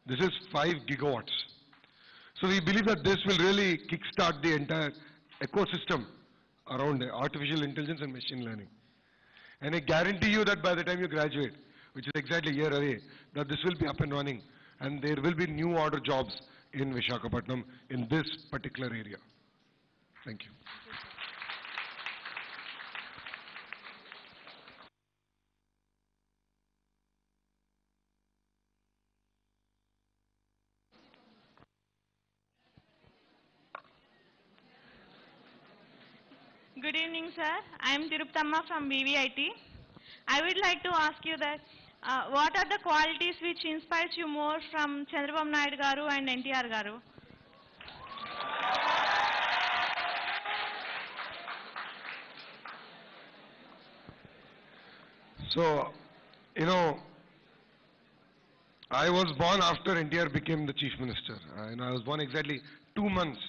This is 5 gigawatts. So we believe that this will really kickstart the entire ecosystem around artificial intelligence and machine learning. And I guarantee you that by the time you graduate, which is exactly a year away, that this will be up and running and there will be new order jobs in Visakhapatnam in this particular area. Thank you. Good evening, sir. I am Tiruptamma from BVIT. I would like to ask you that what are the qualities which inspires you more from Chandrababu Naidu garu and NTR garu? So, I was born after NTR became the chief minister. And I was born exactly 2 months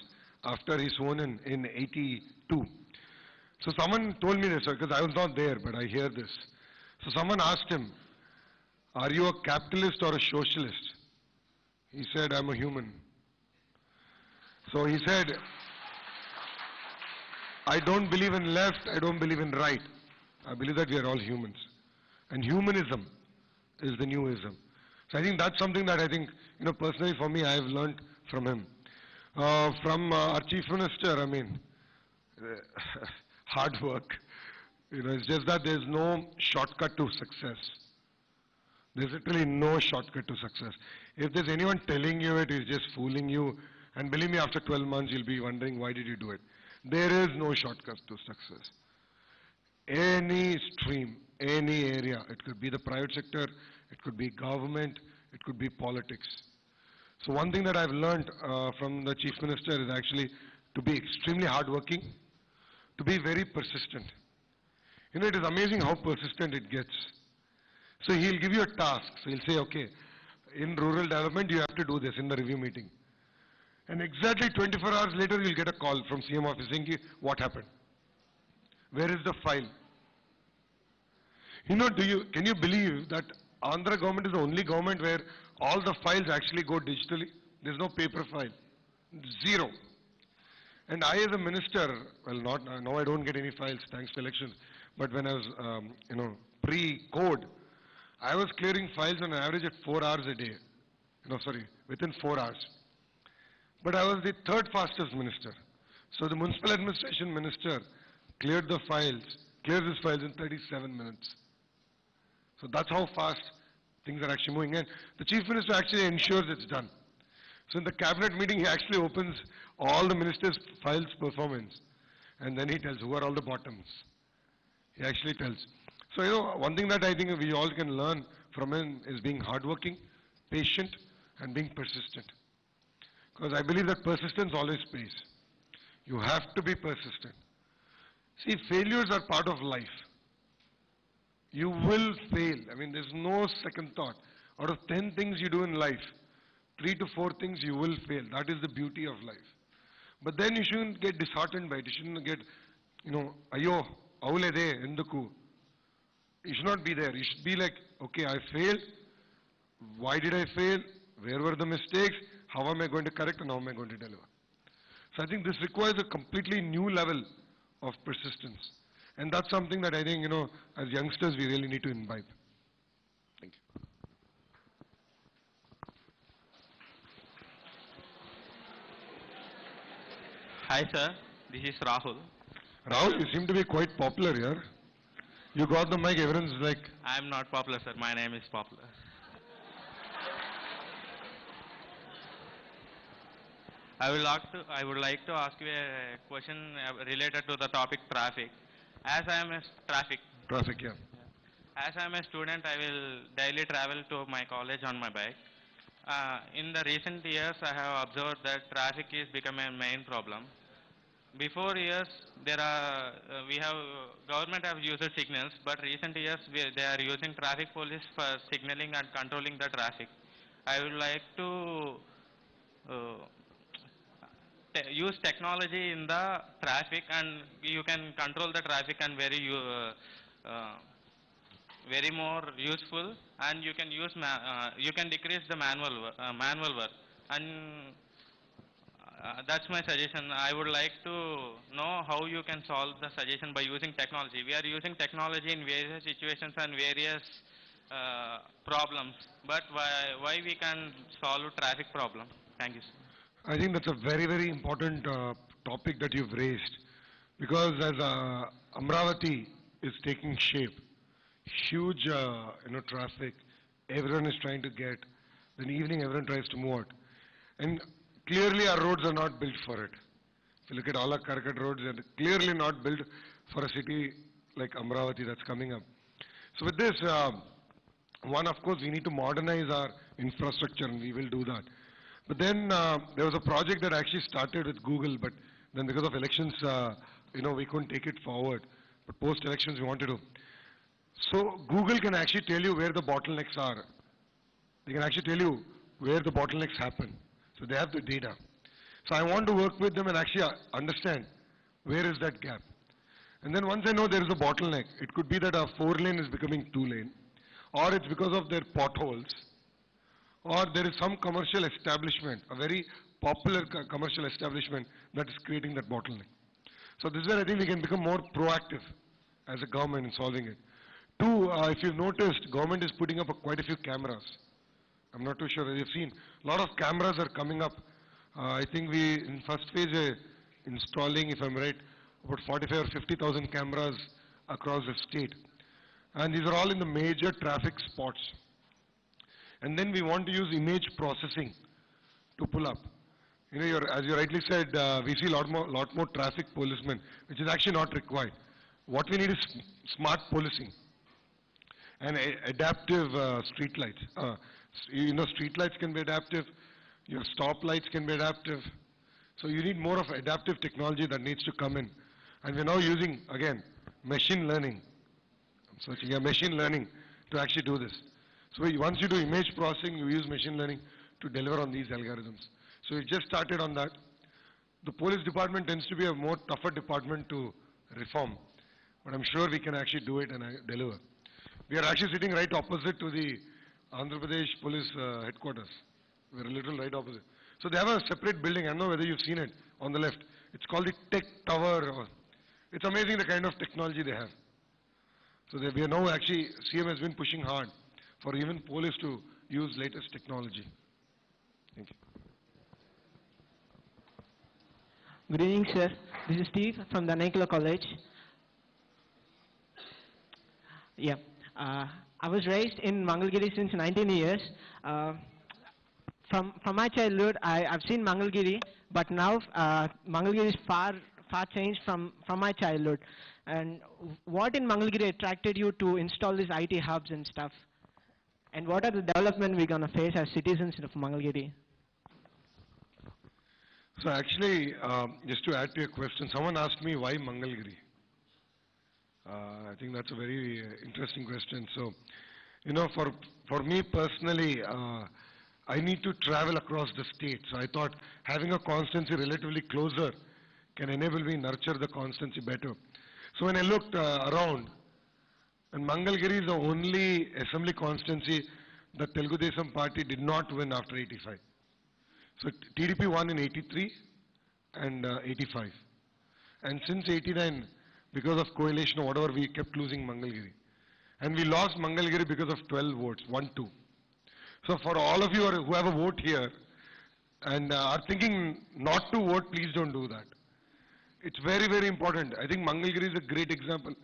after he sworn in 82. So someone told me this, because I was not there, but I hear this. So someone asked him, are you a capitalist or a socialist? He said, I'm a human. So he said, I don't believe in left, I don't believe in right. I believe that we are all humans. And humanism is the new ism. So I think that's something that I think, personally for me, I have learned from him. From our chief minister, hard work. It's just that there's no shortcut to success. There's literally no shortcut to success. If there's anyone telling you it, he's just fooling you. And believe me, after 12 months, you'll be wondering, why did you do it? There is no shortcut to success. Any stream, any area, it could be the private sector, it could be government, it could be politics. So one thing that I've learned from the chief minister is actually to be extremely hardworking, to be very persistent. It is amazing how persistent it gets. So he'll give you a task. So he'll say, okay, in rural development, you have to do this in the review meeting. And exactly 24 hours later, you'll get a call from CM office saying, what happened? Where is the file? Can you believe that Andhra government is the only government where all the files actually go digitally? There's no paper file. Zero. And I as a minister, well now I don't get any files thanks to elections, but when I was, pre-code, I was clearing files on an average at 4 hours a day. Within 4 hours. But I was the third fastest minister. So the municipal administration minister cleared his files in 37 minutes. So that's how fast things are actually moving. And the chief minister actually ensures it's done. So in the cabinet meeting, he actually opens all the ministers' files performance. And then he tells who are all the bottoms. He actually tells. So, one thing that I think we all can learn from him is being hardworking, patient, and being persistent. Because I believe that persistence always pays. You have to be persistent. See, failures are part of life. You will fail. I mean, there's no second thought. Out of 10 things you do in life, 3 to 4 things you will fail. That is the beauty of life. But then you shouldn't get disheartened by it. You shouldn't get, ayo, avule de, enduku. You should not be there. You should be like, okay, I failed. Why did I fail? Where were the mistakes? How am I going to correct and how am I going to deliver? So I think this requires a completely new level of persistence. And that's something that I think, as youngsters we really need to imbibe. Thank you. Hi sir, this is Rahul. Rahul, you seem to be quite popular here. You got the mic, everyone's like... I am not popular sir, my name is popular. I would like to ask you a question related to the topic traffic. As I am a Traffic, yeah. As I am a student, I will daily travel to my college on my bike. In the recent years, I have observed that traffic is becoming a main problem. Before years, government have used signals, but recent years they are using traffic police for signaling and controlling the traffic. I would like to use technology in the traffic, and you can control the traffic and very more useful, and you can you can decrease the manual work, and that's my suggestion. I would like to know how you can solve the suggestion by using technology. We are using technology in various situations and various problems, but why we can solve traffic problem? Thank you, sir. I think that's a very, very important topic that you've raised. Because as Amravati is taking shape, huge traffic, everyone is trying to get, then evening everyone tries to move out. And clearly our roads are not built for it. If you look at all our Karkat roads, they're clearly not built for a city like Amravati that's coming up. So with this, one, of course, we need to modernize our infrastructure, and we will do that. But then there was a project that actually started with Google, but then because of elections, we couldn't take it forward. But post-elections, we wanted to. So Google can actually tell you where the bottlenecks are. They can actually tell you where the bottlenecks happen. So they have the data. So I want to work with them and actually understand where is that gap. And then once I know there is a bottleneck, it could be that our 4-lane is becoming 2-lane, or it's because of their potholes, or there is some commercial establishment, a very popular commercial establishment that is creating that bottleneck. So this is where I think we can become more proactive as a government in solving it. Two, if you've noticed, government is putting up quite a few cameras. I'm not too sure whether you've seen. A lot of cameras are coming up. I think we, in first phase, installing, if I'm right, about 45 or 50,000 cameras across the state. And these are all in the major traffic spots. And then we want to use image processing to pull up. As you rightly said, we see a lot more traffic policemen, which is actually not required. What we need is smart policing and adaptive street lights. Street lights can be adaptive. Your stop lights can be adaptive. So you need more of adaptive technology that needs to come in. And we're now using, again, machine learning. I'm searching, machine learning to actually do this. So once you do image processing, you use machine learning to deliver on these algorithms. So we just started on that. The police department tends to be a more tougher department to reform, but I'm sure we can actually do it and deliver. We are actually sitting right opposite to the Andhra Pradesh police headquarters. We're a little right opposite. So they have a separate building. I don't know whether you've seen it on the left. It's called the Tech Tower. It's amazing the kind of technology they have. So we are now actually, CM has been pushing hard for even police to use latest technology. Thank you. Good evening, sir. This is Steve from the Naikula College. Yeah. I was raised in Mangalagiri since 19 years. From my childhood, I've seen Mangalagiri, but now Mangalagiri is far changed from my childhood. And what in Mangalagiri attracted you to install these IT hubs and stuff? And what are the development we're going to face as citizens of Mangalagiri? So actually, just to add to your question, someone asked me why Mangalagiri. I think that's a very interesting question. So, for me personally, I need to travel across the state. So I thought having a constituency relatively closer can enable me nurture the constituency better. So when I looked around, and Mangalagiri is the only assembly constituency that Telugu Desam party did not win after 85. So TDP won in 83 and 85. And since 89, because of coalition or whatever, we kept losing Mangalagiri. And we lost Mangalagiri because of 12 votes, 1-2. So for all of you who have a vote here and are thinking not to vote, please don't do that. It's very, very important. I think Mangalagiri is a great example.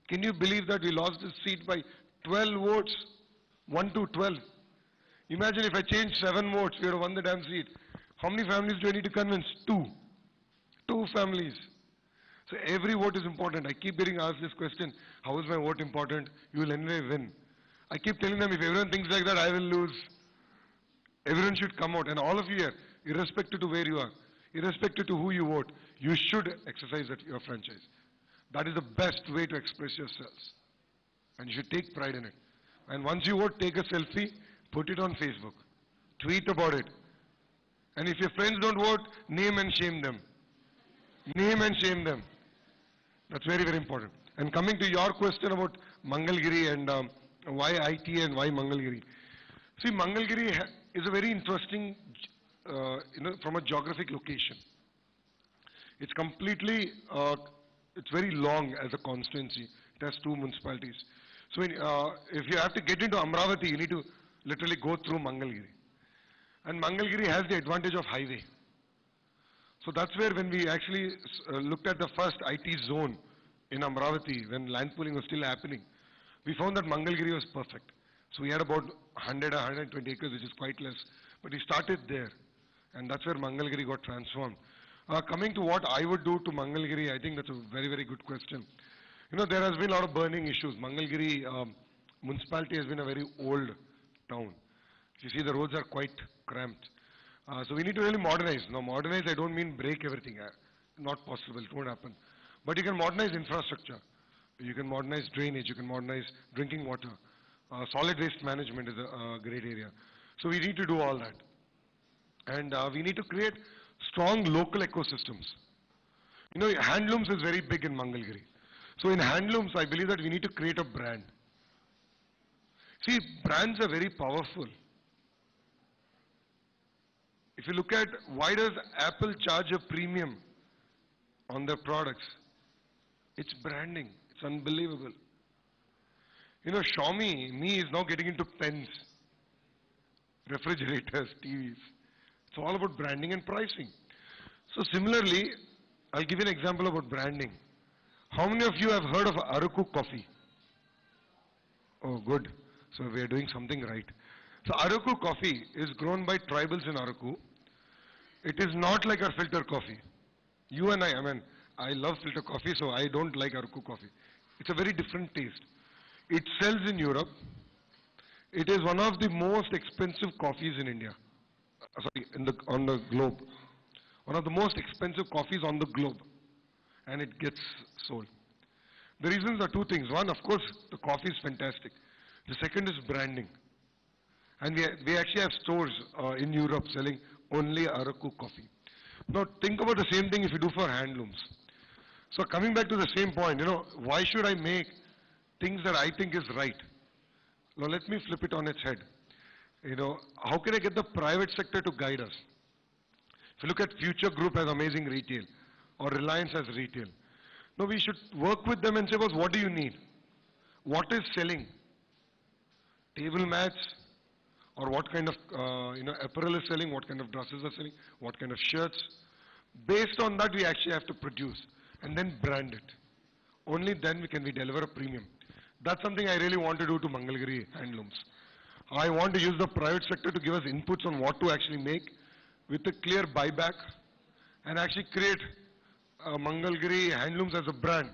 Can you believe that we lost this seat by 12 votes? 1-12. Imagine if I changed 7 votes, we would have won the damn seat. How many families do I need to convince? 2. 2 families. So every vote is important. I keep getting asked this question, how is my vote important? You will anyway win. I keep telling them, if everyone thinks like that, I will lose. Everyone should come out. And all of you here, irrespective to where you are, irrespective to who you vote, you should exercise your franchise. That is the best way to express yourselves. And you should take pride in it. And once you vote, take a selfie, put it on Facebook. Tweet about it. And if your friends don't vote, name and shame them. Name and shame them. That's very, very important. And coming to your question about Mangalagiri and why IT and why Mangalagiri. See, Mangalagiri is a very interesting, from a geographic location. It's completely, it's very long as a constituency. It has 2 municipalities. So if you have to get into Amravati, you need to literally go through Mangalagiri. And Mangalagiri has the advantage of highway. So that's where when we actually looked at the first IT zone in Amravati, when land pooling was still happening, we found that Mangalagiri was perfect. So we had about 100 or 120 acres, which is quite less. But we started there. And that's where Mangalagiri got transformed. Coming to what I would do to Mangalagiri, I think that's a very, very good question. There has been a lot of burning issues. Mangalagiri municipality has been a very old town. You see, the roads are quite cramped. So we need to really modernize. Now, modernize, I don't mean break everything. Not possible, it won't happen. But you can modernize infrastructure. You can modernize drainage, you can modernize drinking water. Solid waste management is a great area. So we need to do all that. And we need to create strong local ecosystems. Handlooms is very big in Mangalagiri. So in handlooms, I believe that we need to create a brand. See, brands are very powerful. If you look at why does Apple charge a premium on their products, it's branding. It's unbelievable. Xiaomi, Mi is now getting into pens, refrigerators, TVs. It's all about branding and pricing. So similarly, I'll give you an example about branding. How many of you have heard of Araku coffee? Oh, good. So we are doing something right. So Araku coffee is grown by tribals in Araku. It is not like our filter coffee. You and I love filter coffee, so I don't like Araku coffee. It's a very different taste. It sells in Europe. It is one of the most expensive coffees in India. On the globe. One of the most expensive coffees on the globe. And it gets sold. The reasons are 2 things. One, of course, the coffee is fantastic. The second is branding. And we actually have stores in Europe selling only Araku coffee. Now think about the same thing if you do for handlooms. So coming back to the same point, why should I make things that I think is right? Now let me flip it on its head. How can I get the private sector to guide us? If you look at Future Group as amazing retail or Reliance as retail, no, we should work with them and say, what do you need? What is selling? Table mats, or what kind of apparel is selling, what kind of dresses are selling, what kind of shirts. Based on that, we actually have to produce and then brand it. Only then can we deliver a premium. That's something I really want to do to Mangalagiri handlooms. I want to use the private sector to give us inputs on what to actually make with a clear buyback and actually create Mangalagiri handlooms as a brand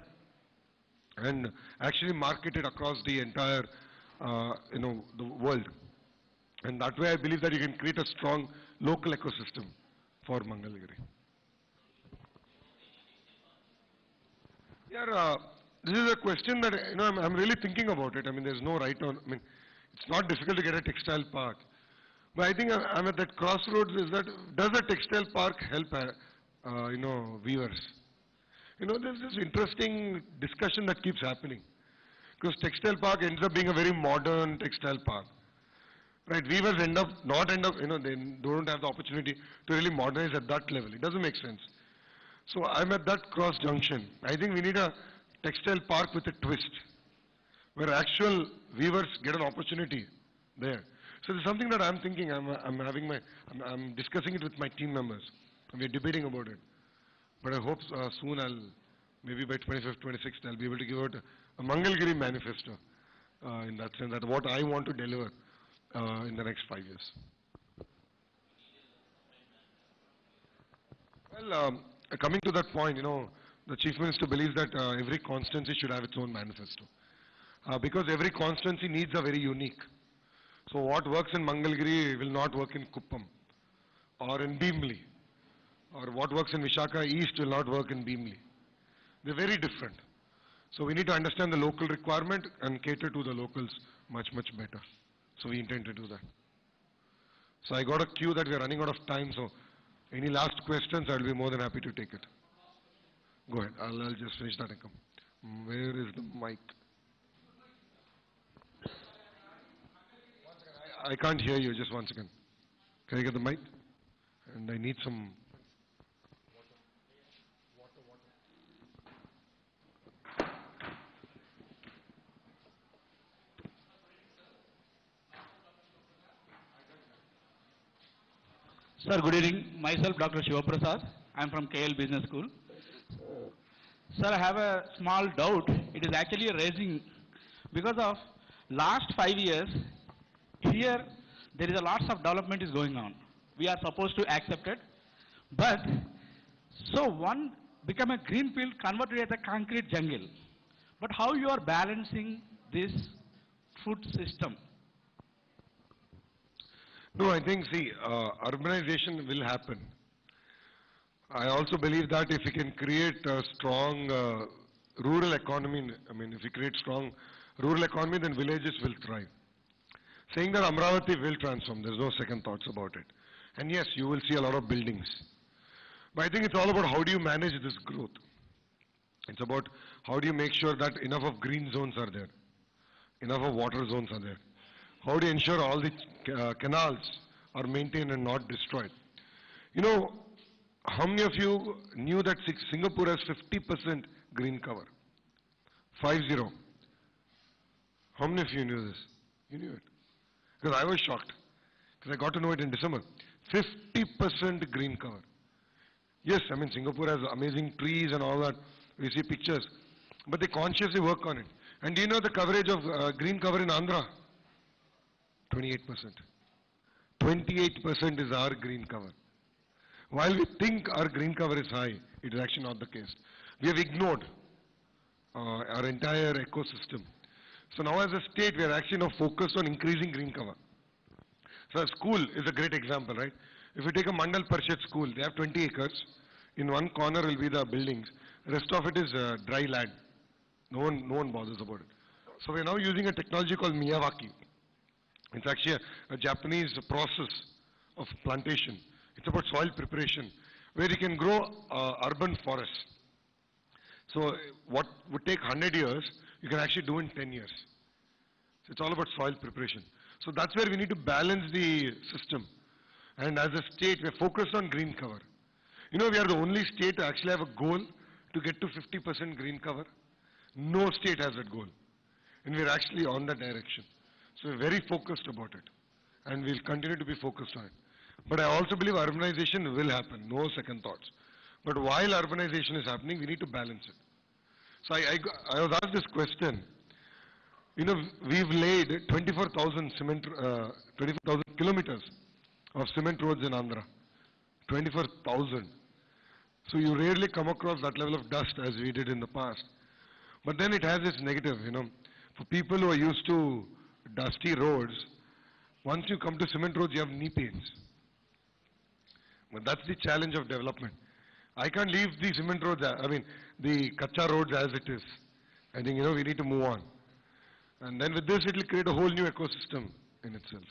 and actually market it across the entire, the world. And that way I believe that you can create a strong local ecosystem for Mangalagiri. Yeah, this is a question that, I'm really thinking about it. I mean, there's no right on, it's not difficult to get a textile park. But I think I'm at that crossroads is that, does a textile park help, weavers? There's this interesting discussion that keeps happening. Because textile park ends up being a very modern textile park. Right, weavers they don't have the opportunity to really modernize at that level. It doesn't make sense. So I'm at that cross junction. I think we need a textile park with a twist, where actual weavers get an opportunity there. So there's something that I'm thinking. I'm discussing it with my team members. We're debating about it. But I hope soon maybe by 25th, 26th, I'll be able to give out a Mangalagiri manifesto in that sense, that what I want to deliver in the next 5 years. Well, coming to that point, the Chief Minister believes that every constituency should have its own manifesto. Because every constituency needs a very unique. So what works in Mangalagiri will not work in Kuppam or in Bhimli. Or what works in Vishaka East will not work in Bhimli. They're very different. So we need to understand the local requirement and cater to the locals much, much better. So we intend to do that. So I got a cue that we are running out of time, so any last questions, I'll be more than happy to take it. Go ahead, I'll just finish that and come. Where is the mic? I can't hear you, just one second. Can I get the mic? And I need some... Sir, good evening. Myself, Dr. Shivaprasad. I am from KL Business School. Sir, I have a small doubt. It is actually raising because of last 5 years, here there is a lots of development is going on. We are supposed to accept it. But, so one become a green field converted as a concrete jungle. But how you are balancing this food system? No, I think, urbanization will happen. I also believe that if we can create a strong rural economy, if we create strong rural economy, then villages will thrive. Saying that Amravati will transform, there's no second thoughts about it. And yes, you will see a lot of buildings. But I think it's all about how do you manage this growth. It's about how do you make sure that enough of green zones are there, enough of water zones are there. How do you ensure all the canals are maintained and not destroyed? How many of you knew that Singapore has 50% green cover? 50. How many of you knew this? You knew it. Because I was shocked. Because I got to know it in December. 50% green cover. Yes, Singapore has amazing trees and all that. We see pictures. But they consciously work on it. And do you know the coverage of green cover in Andhra? 28%. 28% is our green cover. While we think our green cover is high, it is actually not the case. We have ignored our entire ecosystem. So now as a state, we are actually now focused on increasing green cover. So a school is a great example, right? If you take a Mandal Parishad school, they have 20 acres. In one corner will be the buildings. The rest of it is dry land. No one bothers about it. So we are now using a technology called Miyawaki. It's actually a Japanese process of plantation. It's about soil preparation, where you can grow urban forests. So what would take 100 years, you can actually do in 10 years. So it's all about soil preparation. So that's where we need to balance the system. And as a state, we're focused on green cover. You know, we are the only state to actually have a goal to get to 50% green cover. No state has that goal. And we're actually on that direction. So we're very focused about it. And we'll continue to be focused on it. But I also believe urbanization will happen, no second thoughts. But while urbanization is happening, we need to balance it. So I was asked this question. You know, we've laid 24,000 kilometers of cement roads in Andhra. 24,000. So you rarely come across that level of dust as we did in the past. But then it has its negative, you know. For people who are used to dusty roads, once you come to cement roads, you have knee pains. But that's the challenge of development. I can't leave the cement roads, the kacha roads as it is. I think, you know, we need to move on. And then with this, it will create a whole new ecosystem in itself.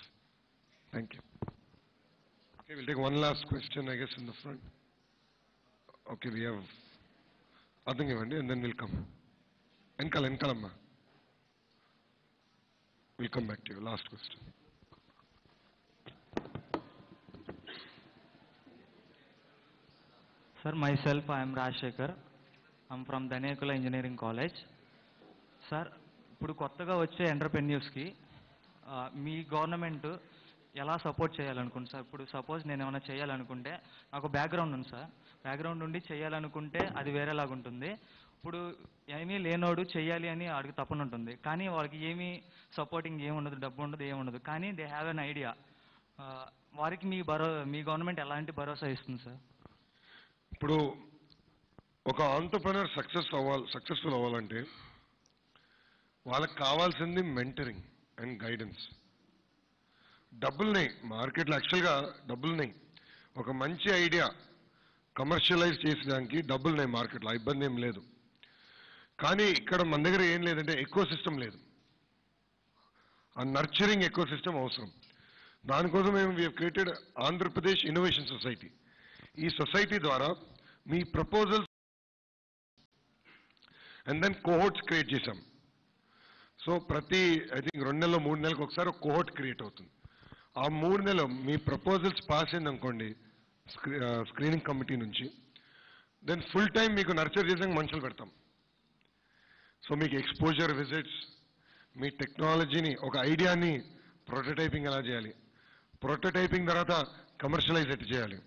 Thank you. Okay, we'll take one last question, I guess, in the front. Okay, we have Adang Evandi, and then we'll come. Enkalamma. We'll come back to you. Last question. Sir, myself, I am Rajshekhar. I'm from Danekula Engineering College. Sir, ఇప్పుడు కొత్తగా వచ్చే ఎంటర్‌ప్రెన్యూర్స్‌కి మీ government ఎలా support చేయాలనుకుంటుంది sir? ఇప్పుడు suppose నేను ఏమైనా చేయాలనుకుంటే నాకు background ఉంది సార్. బ్యాక్‌గ్రౌండ్ ఉండి చేయాలనుకుంటే అది వేరేలాగా ఉంటుంది. ఇప్పుడు ఏమీ లేనోడు చేయాలి అని వాడికి తపన ఉంటుంది. కానీ వాడికి ఏమీ సపోర్టింగ్ ఏమి ఉండదు, డబ్బు ఉండదు, ఏమి ఉండదు. కానీ దే హ్యావ్ ఎన్ ఐడియా. వారికి మీ గవర్నమెంట్ ఎలాంటి భరోసా ఇస్తుంది సార్? ఇప్పుడు ఒక ఆంటర్‌ప్రెన్యూర్ సక్సెస్ఫుల్ అవ్వాలంటే వాళ్ళకి కావాల్సింది మెంటరింగ్ అండ్ గైడెన్స్. డబ్బులున్నాయి మార్కెట్లో, యాక్చువల్గా డబ్బులున్నాయి. ఒక మంచి ఐడియా కమర్షియలైజ్ చేసేదానికి డబ్బులున్నాయి మార్కెట్లో, ఇబ్బంది ఏం లేదు. కానీ ఇక్కడ మన దగ్గర ఏం లేదంటే ఎకో సిస్టమ్ లేదు. ఆ నర్చరింగ్ ఎకో సిస్టమ్ అవసరం. దానికోసం మేము we created Andhra Pradesh innovation society. ఈ సొసైటీ ద్వారా మీ ప్రపోజల్స్ అండ్ దెన్ కోహోర్ట్స్ క్రియేట్ చేశాం. సో ప్రతి ఐ థింక్ 2 నెలలు 3 నెలలకు ఒకసారి ఒక కోహోర్ట్ క్రియేట్ అవుతుంది. ఆ 3 నెలలు మీ ప్రపోజల్స్ పాస్ అయిందనుకోండి స్క్రీనింగ్ కమిటీ నుంచి, దెన్ ఫుల్ టైం మీకు నర్చర్ చేసాక మనుషులు పెడతాం. సో మీకు ఎక్స్పోజర్ విజిట్స్, మీ టెక్నాలజీని, ఒక ఐడియాని ప్రోటోటైపింగ్ ఎలా చేయాలి, ప్రోటోటైపింగ్ తర్వాత కమర్షియలైజ్ ఎట్ చేయాలి,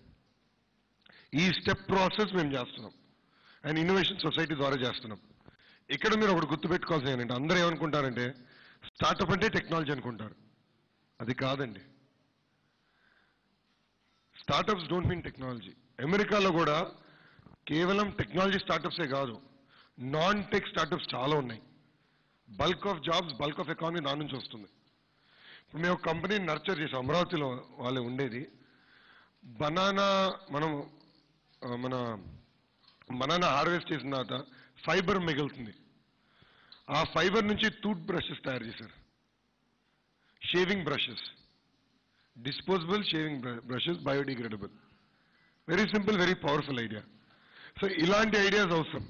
ఈ స్టెప్ ప్రాసెస్ మేము చేస్తున్నాం. అండ్ ఇన్నోవేషన్ సొసైటీ ద్వారా చేస్తున్నాం. ఇక్కడ మీరు ఒకటి గుర్తుపెట్టుకోవాల్సింది ఏంటంటే, అందరూ ఏమనుకుంటారంటే స్టార్టప్ అంటే టెక్నాలజీ అనుకుంటారు. అది కాదండి. Startups don't mean technology. అమెరికాలో కూడా కేవలం టెక్నాలజీ స్టార్టప్సే కాదు, నాన్ టెక్ స్టార్టప్స్ చాలా ఉన్నాయి. Bulk of jobs, bulk of economy దాని నుంచి వస్తుంది. ఇప్పుడు మేము ఒక కంపెనీని నర్చర్ చేసాం, అమరావతిలో వాళ్ళు ఉండేది. బనానా మన బనానా హార్వెస్ట్ చేసిన తర్వాత ఫైబర్ మిగులుతుంది. ఆ ఫైబర్ నుంచి టూత్ బ్రషెస్ తయారు చేశారు, shaving brushes, disposable shaving brushes, biodegradable. Very simple, very powerful idea. So ఇలాంటి ఐడియాస్ అవసరం.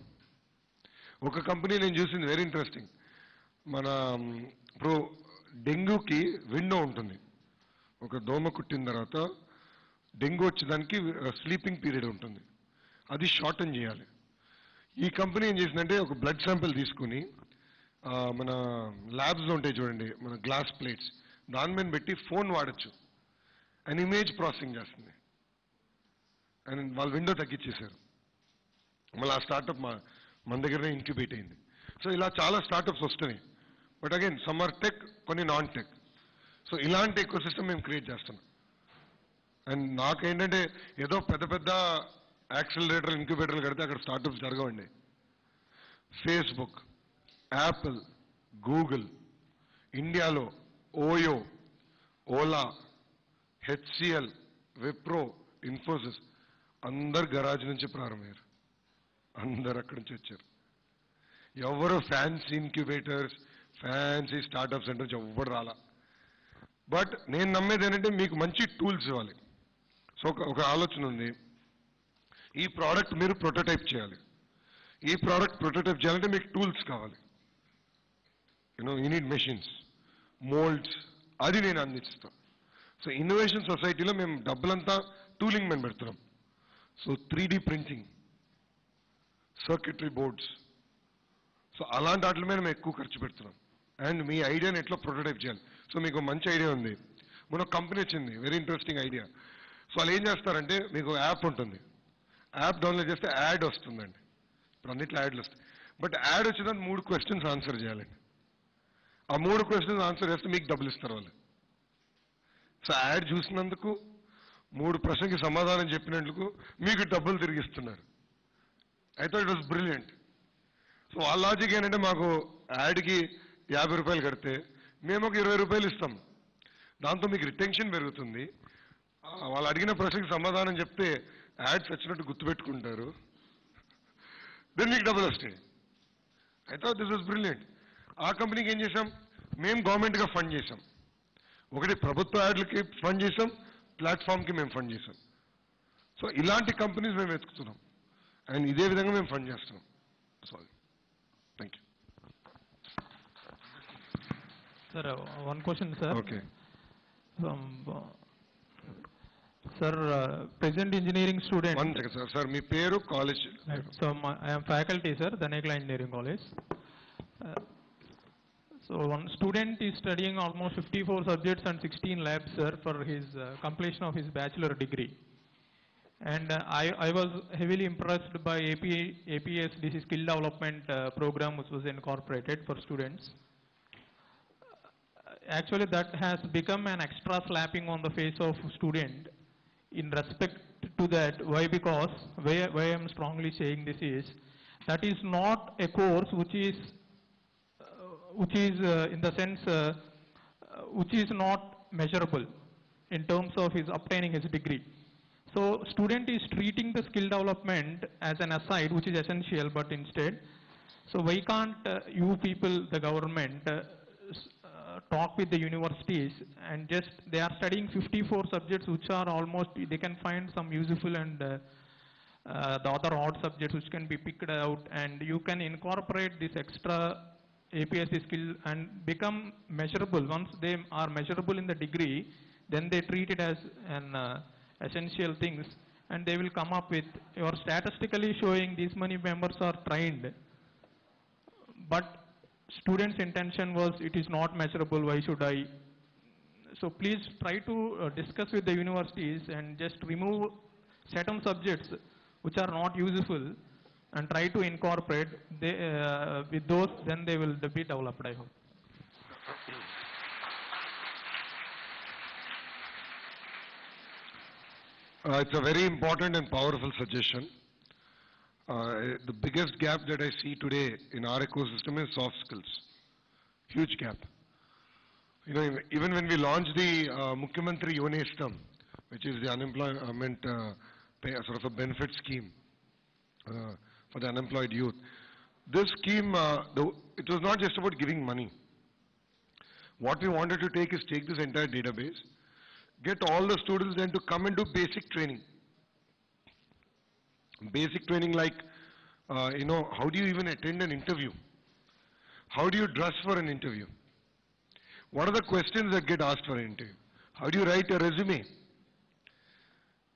ఒక కంపెనీ నేను చూసింది వెరీ ఇంట్రెస్టింగ్. ఇప్పుడు డెంగ్యూకి విండో ఉంటుంది. ఒక దోమ కుట్టిన తర్వాత డెంగ్యూ వచ్చేదానికి స్లీపింగ్ పీరియడ్ ఉంటుంది, అది షార్టన్ చేయాలి. ఈ కంపెనీ ఏం చేసిందంటే ఒక బ్లడ్ శాంపిల్ తీసుకుని మన ల్యాబ్స్లో ఉంటాయి చూడండి, మన గ్లాస్ ప్లేట్స్, దాని మీద పెట్టి ఫోన్ వాడచ్చు, అండ్ ఇమేజ్ ప్రాసెసింగ్ చేస్తుంది. అండ్ వాళ్ళ విండో తగ్గించేశారు. మళ్ళీ ఆ స్టార్టప్ మన దగ్గరనే ఇంక్యుబేట్ అయింది. సో ఇలా చాలా స్టార్టప్స్ వస్తున్నాయి. But again some are tech, కొన్ని నాన్ టెక్. సో ఇలాంటి ఎకో సిస్టమ్ మేము క్రియేట్ చేస్తున్నాం. అండ్ నాకేంటంటే ఏదో పెద్ద పెద్ద యాక్సిలరేటర్, ఇంక్యుబేటర్లు కడితే అక్కడ స్టార్టప్స్ జరగవండి. ఫేస్బుక్, యాపిల్, గూగుల్, ఇండియాలో ఓయో, ఓలా, హెచ్సిఎల్, విప్రో, ఇన్ఫోసిస్ అందరు గరాజ్ నుంచి ప్రారంభమయ్యారు. అందరు అక్కడి నుంచి వచ్చారు. ఎవరు ఫ్యాన్సీ ఇంక్యుబేటర్స్, ఫ్యాన్సీ స్టార్టప్స్ అంటే ఎవ్వరు రాలా. బట్ నేను నమ్మేది ఏంటంటే మీకు మంచి టూల్స్ ఇవ్వాలి. సో ఒక ఆలోచన ఉంది, ఈ ప్రోడక్ట్ మీరు ప్రొటోటైప్ చేయాలి. ఈ ప్రోడక్ట్ ప్రొటోటైప్ చేయాలంటే మీకు టూల్స్ కావాలి. యూ నీడ్ మెషిన్స్, మోల్డ్స్, అది నేను అందిస్తాను. సో ఇన్నోవేషన్ సొసైటీలో మేము డబ్బులంతా టూలింగ్ మేము పెడుతున్నాం. So 3D printing, circuitry boards, so అలాంటి వాటి మీద మేము ఎక్కువ ఖర్చు పెడుతున్నాం. అండ్ మీ ఐడియాని ఎట్లా ప్రొటోటైప్ చేయాలి. సో మీకు మంచి ఐడియా ఉంది, మన కంపెనీ వచ్చింది, వెరీ ఇంట్రెస్టింగ్ ఐడియా. సో వాళ్ళు ఏం చేస్తారంటే మీకు యాప్ ఉంటుంది, యాప్ డౌన్లోడ్ చేస్తే యాడ్ వస్తుందండి. ఇప్పుడు అన్నిట్లో యాడ్లు వస్తాయి. బట్ యాడ్ వచ్చిందని 3 క్వశ్చన్స్ ఆన్సర్ చేయాలండి. ఆ 3 క్వశ్చన్స్ ఆన్సర్ చేస్తే మీకు డబ్బులు ఇస్తారు వాళ్ళు. సో యాడ్ చూసినందుకు 3 ప్రశ్నకి సమాధానం చెప్పినందుకు మీకు డబ్బులు తిరిగిస్తున్నారు. I thought it was brilliant. So వాళ్ళ లాజిక్ ఏంటంటే మాకు యాడ్కి 50 రూపాయలు కడితే మేము ఒక 20 రూపాయలు ఇస్తాం. దాంతో మీకు రిటెన్షన్ పెరుగుతుంది. వాళ్ళు అడిగిన ప్రశ్నకి సమాధానం చెప్తే యాడ్స్ వచ్చినట్టు గుర్తుపెట్టుకుంటారు. దెన్ మీకు డబ్బులు వస్తాయి. I thought this was brilliant. ఆ కంపెనీకి ఏం చేశాం, మేము గవర్నమెంట్గా ఫండ్ చేశాం. ఒకటి ప్రభుత్వ యాడ్లకి ఫండ్ చేశాం, ప్లాట్ఫామ్కి మేము ఫండ్ చేశాం. సో ఇలాంటి కంపెనీస్ మేము వెతుకుతున్నాం అండ్ ఇదే విధంగా మేము ఫండ్ చేస్తున్నాం. Sorry, thank you. Sir, one question, sir. Okay. Sir, present engineering student. One second, sir. Sir, మీ పేరు, college? Right. So, I am faculty, sir, Danekla Engineering College. So, one student is studying almost 54 subjects and 16 labs, sir, for his completion of his bachelor degree. And I was heavily impressed by APSDC skill development program which was incorporated for students. Actually, that has become an extra slapping on the face of student. In respect to that, why? Because why I am strongly saying this is, that is not a course which is in the sense which is not measurable in terms of his obtaining his degree. So student is treating the skill development as an aside which is essential, but instead, so why can't you people, the government, talk with the universities and just they are studying 54 subjects which are almost, they can find some useful and the other odd subjects which can be picked out, and you can incorporate this extra APSC skill and become measurable. Once they are measurable in the degree, then they treat it as an essential things, and they will come up with, you are statistically showing these many members are trained, but students' intention was it is not measurable, why should I? So please try to discuss with the universities and just remove certain subjects which are not useful and try to incorporate with those, then they will be developed, I hope. It's a very important and powerful suggestion. The biggest gap that I see today in our ecosystem is soft skills. Huge gap. Even when we launched the Mukhyamantri Yonestam, which is the unemployment sort of a benefit scheme for the unemployed youth, this scheme, it was not just about giving money. What we wanted to take is take this entire database, get all the students then to come and do basic training. Basic training like, how do you even attend an interview? How do you dress for an interview? What are the questions that get asked for an interview? How do you write a resume?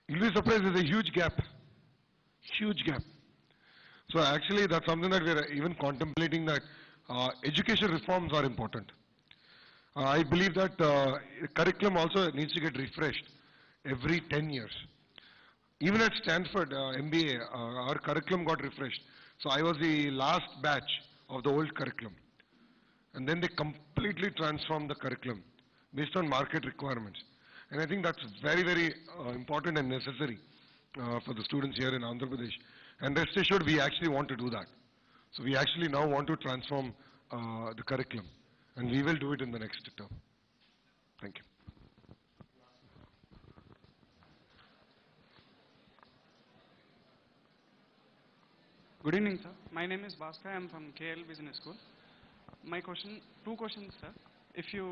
You'll be surprised, there's a huge gap. Huge gap. So actually that's something that we are even contemplating, that education reforms are important. I believe that curriculum also needs to get refreshed every 10 years. Even at Stanford MBA, our curriculum got refreshed. So I was the last batch of the old curriculum. And then they completely transformed the curriculum based on market requirements. And I think that's very, very important and necessary for the students here in Andhra Pradesh. And rest assured, we actually want to do that. So we actually now want to transform the curriculum. And we will do it in the next term. Thank you. Good evening, sir. My name is Bhaskar. I am from KL Business School. My question, 2 questions, sir. If you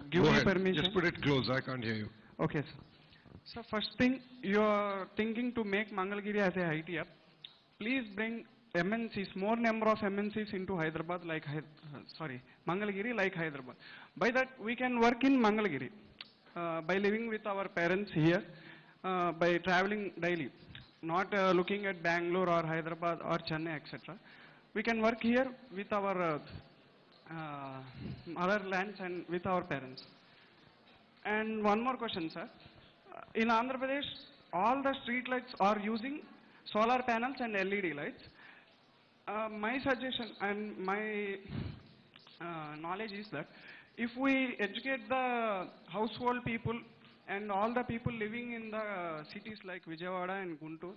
give Go me ahead. permission. Just put it close. I can't hear you. Okay, sir. So first thing, you are thinking to make Mangalagiri as a IT hub. Please bring MNCs, more number of MNCs into Hyderabad like, Mangalagiri like Hyderabad. By that we can work in Mangalagiri by living with our parents here, by traveling daily, not looking at Bangalore or Hyderabad or Chennai, etc. We can work here with our motherlands and with our parents. And one more question, sir. In Andhra Pradesh, all the street lights are using solar panels and LED lights. My suggestion and my knowledge is that if we educate the household people and all the people living in the cities like Vijayawada and Guntur,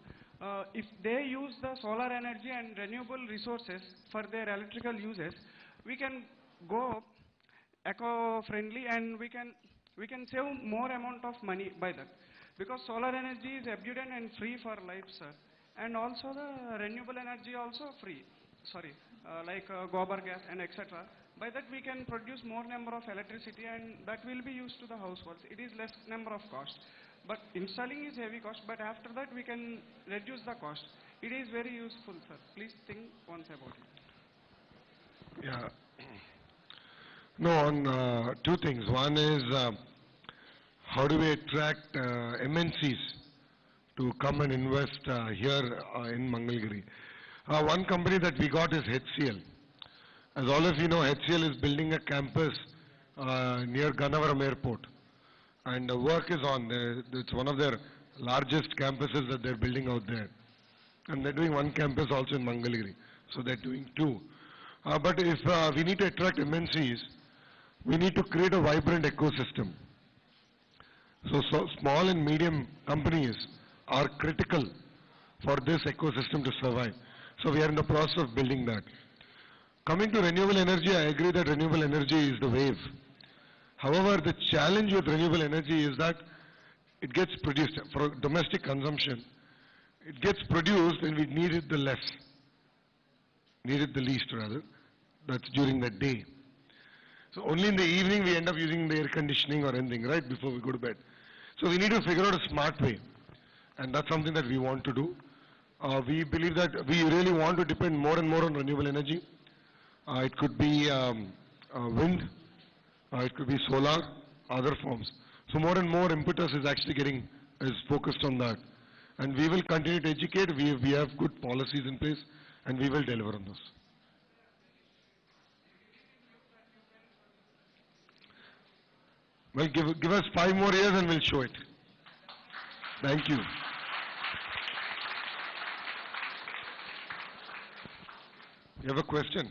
if they use the solar energy and renewable resources for their electrical uses, we can go eco-friendly and we can save more amount of money by that. Because solar energy is abundant and free for life, sir. And also the renewable energy also free. Like gobar gas and etc. By that we can produce more number of electricity and that will be used to the households. It is less number of cost. But installing is heavy cost, but after that we can reduce the cost. It is very useful, sir. Please think once about it. Yeah. No, on two things. One is how do we attract MNCs to come and invest here in Mangalagiri? One company that we got is HCL. As all of you know, HCL is building a campus near Gannavaram Airport. And the work is on. It's one of their largest campuses that they're building out there. And they're doing one campus also in Mangalagiri. So they're doing two. But if we need to attract MNCs, we need to create a vibrant ecosystem. So small and medium companies are critical for this ecosystem to survive. So we are in the process of building that. Coming to renewable energy, I agree that renewable energy is the wave. However, the challenge with renewable energy is that it gets produced for domestic consumption. It gets produced when we need it the least rather. That's during the day. So only in the evening we end up using the air conditioning or anything, right, before we go to bed. So we need to figure out a smart way. And that's something that we want to do. We believe that we really want to depend more and more on renewable energy. It could be wind, it could be solar, other forms. So more and more impetus is actually is focused on that. And we will continue to educate. We have good policies in place and we will deliver on those. Well, give us 5 more years and we'll show it. Thank you. You have a question?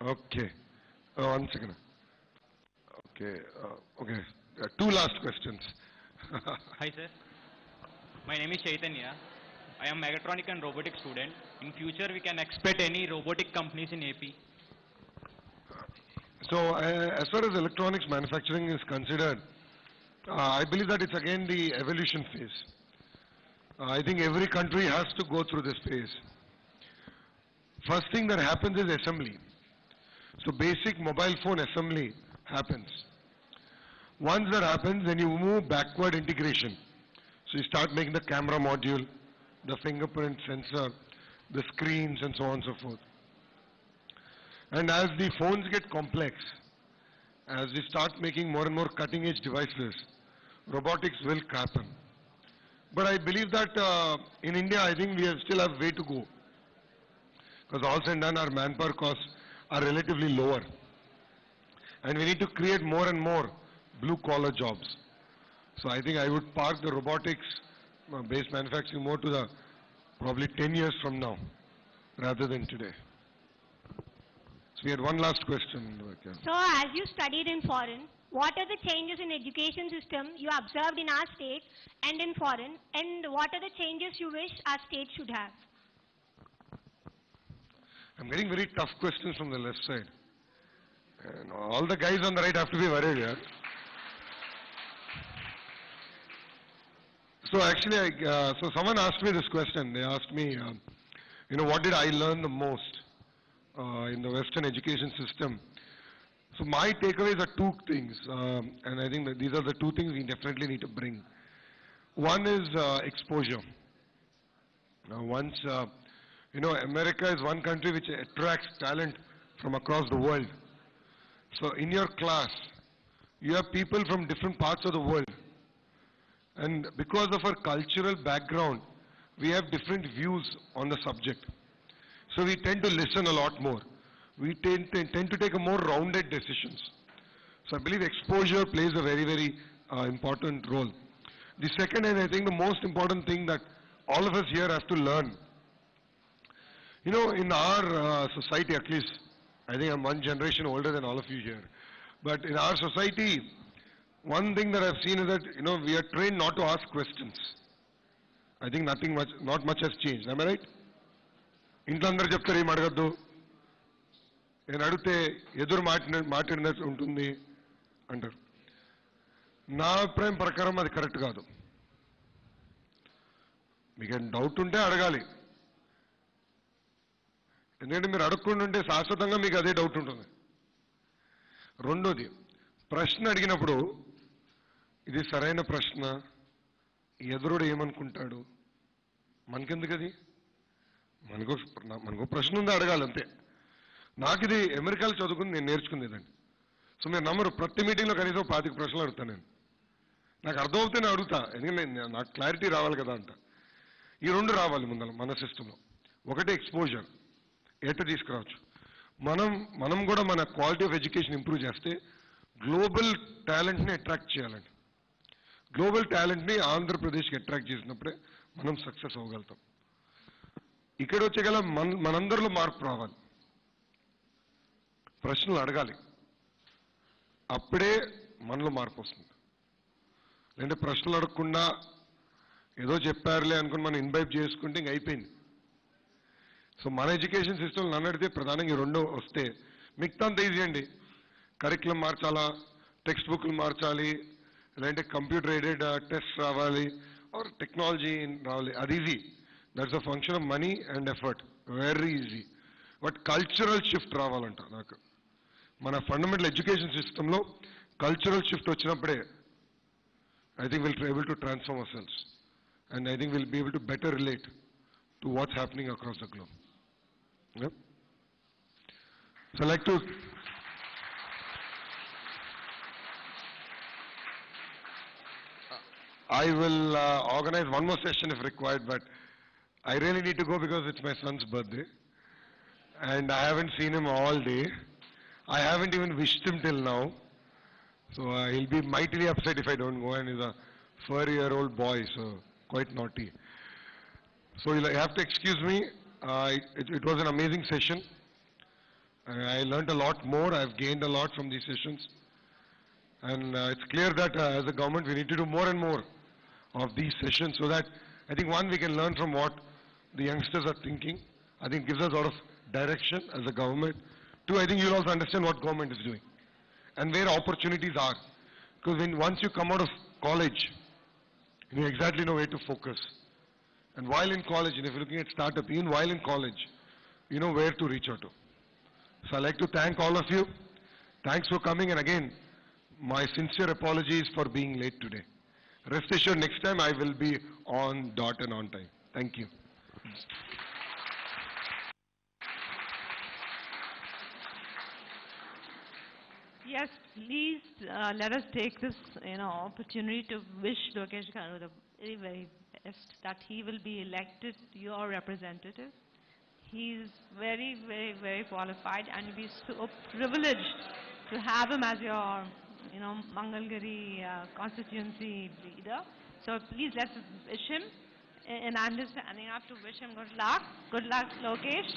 Okay. One second. Okay. Okay. 2 last questions. Hi, sir. My name is Chaitanya. I am mechatronic and robotics student. In future, we can expect any robotic companies in AP. So, as far as electronics manufacturing is considered, I believe that it's again the evolution phase. I think every country has to go through this phase. First thing that happens is assembly. So basic mobile phone assembly happens. Once that happens, then you move backward integration. So you start making the camera module, the fingerprint sensor, the screens and so on and so forth. And as the phones get complex, as we start making more and more cutting edge devices, robotics will happen. But I believe that in India, I think we still have way to go. Because all said and done, our manpower costs are relatively lower. And we need to create more and more blue-collar jobs. So I think I would park the robotics-based manufacturing more to the probably 10 years from now, rather than today. So we had one last question. So as you studied in foreign, what are the changes in education system you observed in our state and in foreign, and what are the changes you wish our state should have? I'm getting very tough questions from the left side. And all the guys on the right have to be worried here. So actually, so someone asked me this question. They asked me, what did I learn the most in the Western education system? So my takeaways are 2 things, and I think that these are the 2 things we definitely need to bring. One is exposure. Now, once, America is one country which attracts talent from across the world. So in your class, you have people from different parts of the world. And because of our cultural background, we have different views on the subject. So we tend to listen a lot more. We tend to take a more rounded decisions. So I believe exposure plays a very, very important role. The second, and I think the most important thing that all of us here have to learn, in our society at least, I think I'm one generation older than all of you here, but in our society, one thing that I've seen is that, we are trained not to ask questions. I think not much has changed. Am I right? ఇంట్లో అందరూ చెప్తారు ఏం అడగద్దు, నేను అడిగితే ఎదురు మాట్లాడినట్టు ఉంటుంది అంటారు. నా అభిప్రాయం ప్రకారం అది కరెక్ట్ కాదు. మీకు డౌట్ ఉంటే అడగాలి. ఎందుకంటే మీరు అడగకుండా ఉంటే శాశ్వతంగా మీకు అదే డౌట్ ఉంటుంది. రెండోది, ప్రశ్న అడిగినప్పుడు ఇది సరైన ప్రశ్న, ఎదురుడు ఏమనుకుంటాడు, మనకెందుకు అది? మనకు ప్రశ్న ఉందా అడగాలి అంతే. నాకు ఇది అమెరికాలో చదువుకుని నేను నేర్చుకునేదండి. సో మీరు నమ్మరు, ప్రతి మీటింగ్లో కనీసం 25 ప్రశ్నలు అడుగుతాను నేను. నాకు అర్థమవుతే నేను అడుగుతా, ఎందుకంటే నాకు క్లారిటీ రావాలి కదా అంట. ఈ రెండు రావాలి ముందర మన సిస్టంలో. ఒకటి ఎక్స్పోజర్, ఎటు తీసుకురావచ్చు. మనం కూడా మన క్వాలిటీ ఆఫ్ ఎడ్యుకేషన్ ఇంప్రూవ్ చేస్తే గ్లోబల్ టాలెంట్ని అట్రాక్ట్ చేయాలండి. గ్లోబల్ టాలెంట్ని ఆంధ్రప్రదేశ్కి అట్రాక్ట్ చేసినప్పుడే మనం సక్సెస్ అవ్వగలుగుతాం. ఇక్కడ వచ్చేగల మనందరిలో మార్పు రావాలి. ప్రశ్నలు అడగాలి, అప్పుడే మనలో మార్పు వస్తుంది. లేదంటే ప్రశ్నలు అడగకుండా ఏదో చెప్పారులే అనుకుని మనం ఇన్వైట్ చేసుకుంటే ఇంక అయిపోయింది. సో మన ఎడ్యుకేషన్ సిస్టమ్ నన్ను అడిగితే ప్రధానంగా ఈ రెండు వస్తే మిగతా అంత ఈజీ అండి. కరికులం మార్చాలా, టెక్స్ట్ బుక్లు మార్చాలి, లేదంటే కంప్యూటర్ ఎయిడెడ్ టెస్ట్ రావాలి, ఆర్ టెక్నాలజీ రావాలి, అది easy. That's a function of money and effort, very easy. But cultural shift రావాలంట. నాకు మన ఫండమెంటల్ ఎడ్యుకేషన్ సిస్టంలో కల్చరల్ షిఫ్ట్ వచ్చినప్పుడే I think we'll be able to transform ourselves, and I think we'll be able to better relate to what's happening across the globe. Yeah? So I'd like to I will organize one more session if required, but I really need to go because it's my son's birthday, and I haven't seen him all day. I haven't even wished him till now. So he'll be mightily upset if I don't go, and he's a 4-year-old boy, so quite naughty. So you'll have to excuse me. It was an amazing session. I learned a lot more. I've gained a lot from these sessions. And it's clear that as a government we need to do more and more of these sessions so that I think one, we can learn from what the youngsters are thinking. I think it gives us a lot of direction as a government. Two, I think you'll also understand what government is doing and where opportunities are. Because once you come out of college, you exactly know where to focus. And while in college, and if you're looking at startup, even while in college, you know where to reach out to. So I'd like to thank all of you. Thanks for coming, and again, my sincere apologies for being late today. Rest assured, next time I will be on dot and on time. Thank you. Yes, please let us take this, opportunity to wish Lokesh Garu the very, very best, that he will be elected your representative. He is very, very, very qualified, and we're so privileged to have him as your, Mangalagiri constituency leader. So please let's wish him, and I'm just standing up to wish him good luck. Good luck, Lokesh,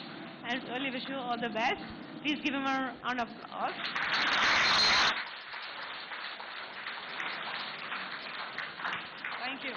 and really wish you all the best. Please give him a round of applause. Thank you.